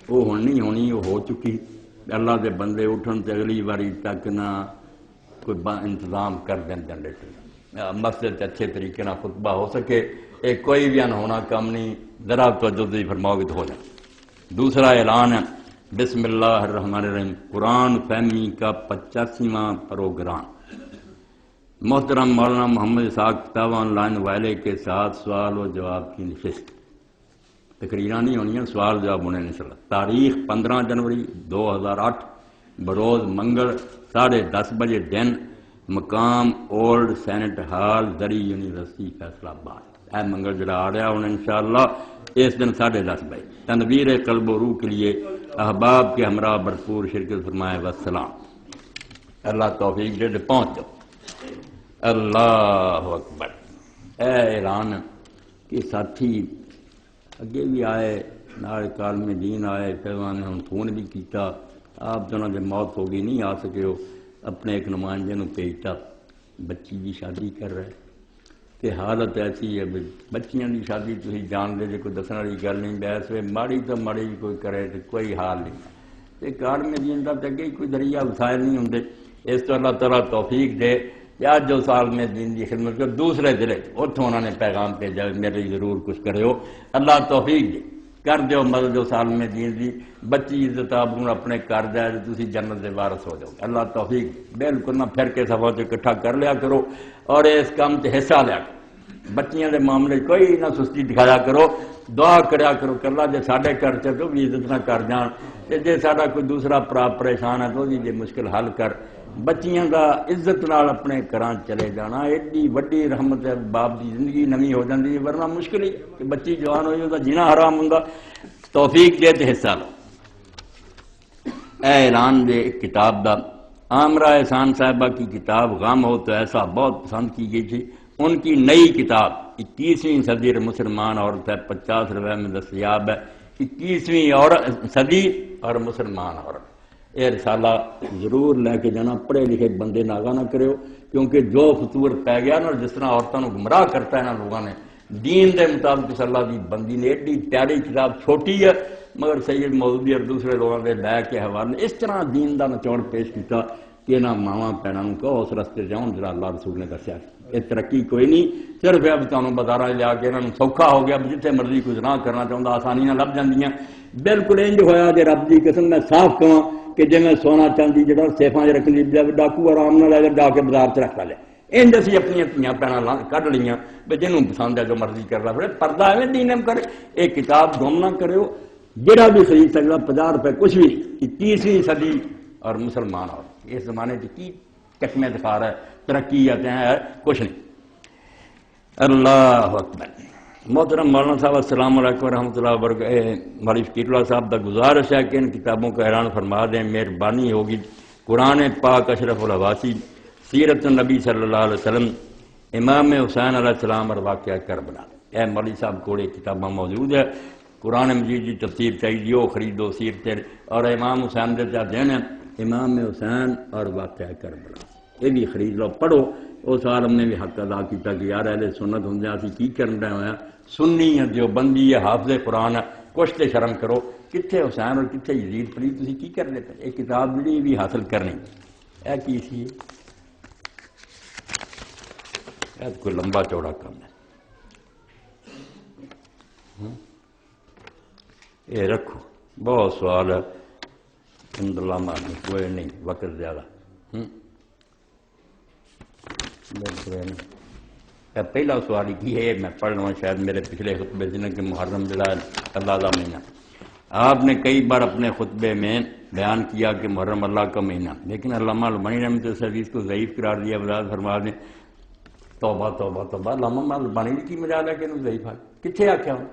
وہ ہن نہیں ہونی، وہ ہو چکی۔ اللہ دے بندے اٹھن تے اگلی باری تک نہ کوئی انتظام کر دیں جنریٹر، مسجد اچھے طریقے نہ خطبہ ہو سکے، ایک کوئی بھی ہونا کم نہیں، ذرا توجہ سے فرماؤ گے تو ہو جائے۔ دوسرا اعلان ہے، بسم اللہ الرحمن الرحیم، قرآن فہمی کا 85واں پروگرام محترم مولانا محمد اسحاق کتابہ آن لائن والے کے ساتھ سوال و جواب کی نشست، تقریریں نہیں ہونی، سوال جواب ہونے نہیں سکتا۔ تاریخ 15 جنوری 2008 بروز منگل 10:30 بجے دن، مقام اولڈ سینٹ ہال، زری یونیورسٹی فیصلہ آباد۔ اے منگل جڑا آ رہا ہوں انشاءاللہ اس دن 10:30 بجے۔ تنویر قلب و روح کے لیے احباب کے ہمراہ بھرپور شرکت فرمائے والسلام۔ اللہ توفیق دے پہنچ جاؤ۔ اللہ اکبر۔ اے اعلان کہ ساتھی اگے بھی آئے، نال کالم دین آئے، پیوان نے فون بھی کیتا، آپ جنہوں نے موت ہوگی نہیں آ سکے ہو، اپنے ایک نمائندے نو بھیجتا، بچی کی شادی کر رہے کہ حالت ایسی ہے بچیاں کی شادی تھی جان دے جے کوئی دسن والی گل نہیں، بحث ہوئے ماڑی تو ماڑی بھی کوئی کرے تو کوئی حال نہیں، یہ کالم دین کا تو اگے کوئی ذریعہ وسائل نہیں ہوں، اس تو اللہ تعالیٰ توفیق دے یا جو سال میں دین کی خدمت کر دوسرے ضلع اتوں انہوں نے پیغام بھیجا میرے ضرور کچھ کرے ہو، اللہ توفیق دے کر دیو مدد جو سال میں دین دی بچی عزت آبرو اپنے کر جائے تو تسی جنت دے وارث ہو جاؤ، اللہ توفیق دے۔ بالکل نہ پھر کے صفوں سے اکٹھا کر لیا کرو اور اس کام سے حصہ لیا کرو، بچیاں دے معاملے کوئی نہ سستی دکھایا کرو، دعا کریا کرو کہ اللہ جے ساڈے گھر چ تو بھی عزت نہ کر جان، تے جے ساڈا کوئی دوسرا پرا پریشان ہے تو جے مشکل حل کر، بچیاں دا عزت نال اپنے گھراں چلے جانا ایڈی وڈی رحمت ہے، باپ دی زندگی نمی ہو جاندی ہے، ورنہ مشکل ہی کہ بچی جوان ہوئی اوندا جینا حرام ہوندا۔ توفیق دے تے حصہ لو۔ اے اعلان دے کتاب دا، عامرہ احسان صاحبہ کی کتاب غم ہو تو ایسا بہت پسند کی گئی تھی، ان کی نئی کتاب 21ویں صدی مسلمان عورت ہے، 50 روپے میں دستیاب ہے، 21ویں صدی اور مسلمان عورت۔ یہ رسالہ ضرور لے کے جانا، پڑھے لکھے بندے ناغا نہ کرو، کیونکہ جو فطور پی گیا نا جس طرح عورتوں کو گمراہ کرتا ہے نا لوگوں نے دین دے مطابق، اس اللہ دی بندی نے ایڈی پیاری کتاب، چھوٹی ہے مگر سید مودودی اور دوسرے لوگوں نے لے کے حوالے اس طرح دین دا نچوڑ پیش کیتا کہ نہ ماواں بہنوں کو اس رستے جاؤ جڑا اللہ رسول نے دسیا۔ یہ ترقی کوئی نہیں، صرف اب تمہیں بازار لیا کے انہوں سوکھا ہو گیا، جتنے مرضی کوئی گناہ کرنا چاہتا آسانی نہ لب جاندیاں۔ بالکل انج ہویا جی رب دی قسم میں صاف کہاں کہ جی میں سونا چاندی جڑا سیفاں رکھنی ڈاکو آرام نہ لے کے ڈا کے بازار چ رکھ لے، انج اسی اپنی دھیاں بھੈਣਾਂ کڈ لیاں بھی جنوں پسند ہے جو مرضی کر لا، پھر پردہ ایویں دین کرے۔ ایک کتاب گم نہ کرو، جہاں بھی خرید سکتا، 50 روپے کچھ بھی نہیں۔ 21ویں صدی اور مسلمان اور اس زمانے کی چشمے دکھا رہا ہے، ترقی ہے کچھ نہیں۔ اللہ اکبر۔ محترم مولانا صاحب السلام علیکم ورحمۃ اللہ وبرکاتہ، مولوی فقیر اللہ صاحب کا گزارش ہے کہ ان کتابوں کو اعلان فرما دیں، مہربانی ہوگی۔ قرآن پاک اشرف الحواسی، سیرت النبی صلی اللہ علیہ وسلم، امام حسین علیہ السلام اور واقعہ کربلا۔ اے مولوی صاحب کو کتاباں موجود ہے، قرآن مجید کی تفسیر چاہیے وہ خریدو، سیرت اور امام حسین دے دینا، امام حسین اور واقعہ کربلا یہ بھی خرید لو، پڑھو۔ اس سال ہم نے بھی حق ادا کیا کہ یار اہل سنت ہوں اسی کی کرن رہے ہوئے ہیں، سنی ہے دیوبندی ہے، حافظ قرآن ہے، کچھ تے شرم کرو، کتنے حسین اور کتنے یزید پڑھی تھی کی کر لیتے؟ یہ کتاب جڑی بھی حاصل کرنی اے کی سی کوئی لمبا چوڑا کام ہے۔ یہ رکھو، بہت سوال ہے، کوئی نہیں، وقت زیادہ پہلا سوال کی ہے، میں پڑھ لوں شاید میرے پچھلے خطبے سے کہ محرم جڑا اللہ کا مہینہ، آپ نے کئی بار اپنے خطبے میں بیان کیا کہ محرم اللہ کا مہینہ، لیکن علامہ البانی رحمۃ اللہ علیہ کو ضعیف قرار دیا، وضاحت فرما دیں۔ توبہ توبہ توبہ، علامہ البانی کی مجال ہے کہ انہوں ضعیف ہے، کتنے آخیا ہوں؟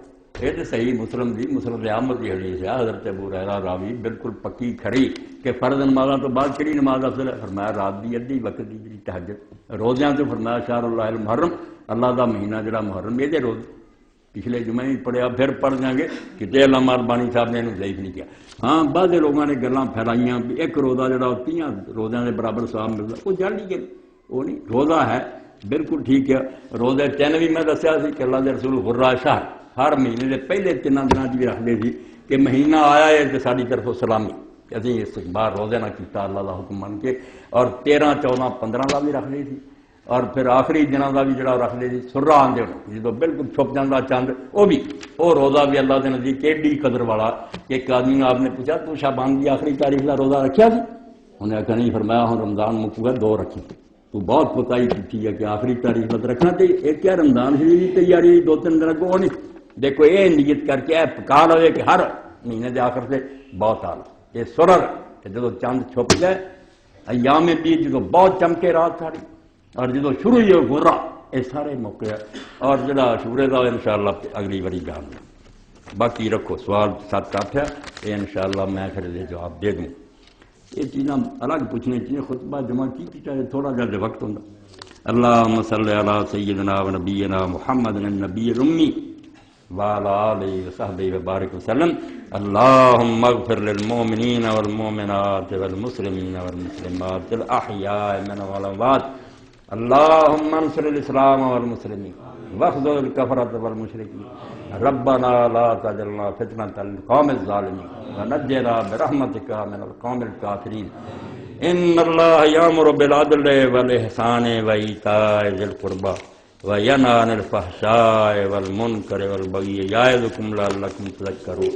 یہ تو صحیح مسلم دی، مسلم احمد کی حدیث ہے، حضرت ابو ہریرہ راوی بالکل پکی کھڑی کہ فرض نمازوں تو بعد کہڑی نماز افضل ہے؟ فرمایا رات دی ادھی وقت دی جی تہجد، روزیاں تو فرمایا شہر اللہ المحرم، اللہ دا مہینہ جڑا محرم، یہ روز پچھلے جمعے بھی پڑھیا، پھر پڑھ جائیں گے، کتنے علامہ البانی صاحب نے انہوں ضعیف نہیں کیا۔ ہاں بعض لوگوں نے گلاں پھیلائیاں بھی ایک روزہ جڑا 30 روزیاں کے برابر ثواب ملتا، وہ جل ہی گئے، وہ نہیں، روزہ ہے بالکل ٹھیک ہے۔ روزے 3 بھی میں دسیا سی کہ اللہ کے رسول غرہ شہر ہر مہینے کے پہلے 3 دنوں بھی رکھتے تھے کہ مہینہ آیا ہے تو ساری طرف سلامی، اسی استقبال روزے نہ کیتا اللہ کا حکم من کے، اور 13 14 15 کا بھی رکھتے تھے، اور پھر آخری دنوں کا بھی جڑا رکھتے تھے سرا آدھے جب بالکل چھپ جاتا چند، وہ روزہ بھی اللہ کے نزدیک ایڈی قدر والا کہ ایک آدمی نے آپ نے پوچھا تو شعبان کی آخری تاریخ کا روزہ رکھا سی؟ انہیں آخر نہیں، فرمایا ہوں رمضان مکو ہے 2 رکھی، تو بہت کوتاہی کی ہے کہ آخری تاریخ مت رکھنا چاہیے، ایک کیا رمضان شریف کی تیاری 2-3 دن کو نہیں، دیکھو یہ نیت کر کے پکا لو کہ ہر مہینے کے آخر سے بہت آل یہ سرر کہ جدو چند چھپ گئے، ایام بیت جدو بہت چمکے رات ساری، اور جدو شروع ہی گرا، یہ سارے موقع ہے، اور جڑا شورے کا انشاءاللہ اگلی باری جان دیں۔ باقی رکھو سوال 7-8 ہے، یہ انشاءاللہ میں پھر یہ جواب دے دوں۔ یہ چیزاں الگ پوچھنے چاہیے، خطبہ جمع کی چاہے تھوڑا جا وقت ہوتا۔ اللہم صلی علی سیدنا و نبینا محمد النبی الامی وعلی آلہ وصحبہ وبارک وسلم۔ اللہم اغفر للمؤمنین والمؤمنات والمسلمین والمسلمات الاحیاء من والاموات۔ اللہم انصر الاسلام والمسلمین واخذل الکفرۃ والمشرکین۔ ربنا لا تجعلنا فتنة للقوم الظالمین ونجنا برحمتک من القوم الکافرین۔ ان اللہ یامر بالعدل والاحسان وایتاء ذی القربى وینہی عن الفحشاء والمنکر والبغی یعظکم لعلکم تذکرون۔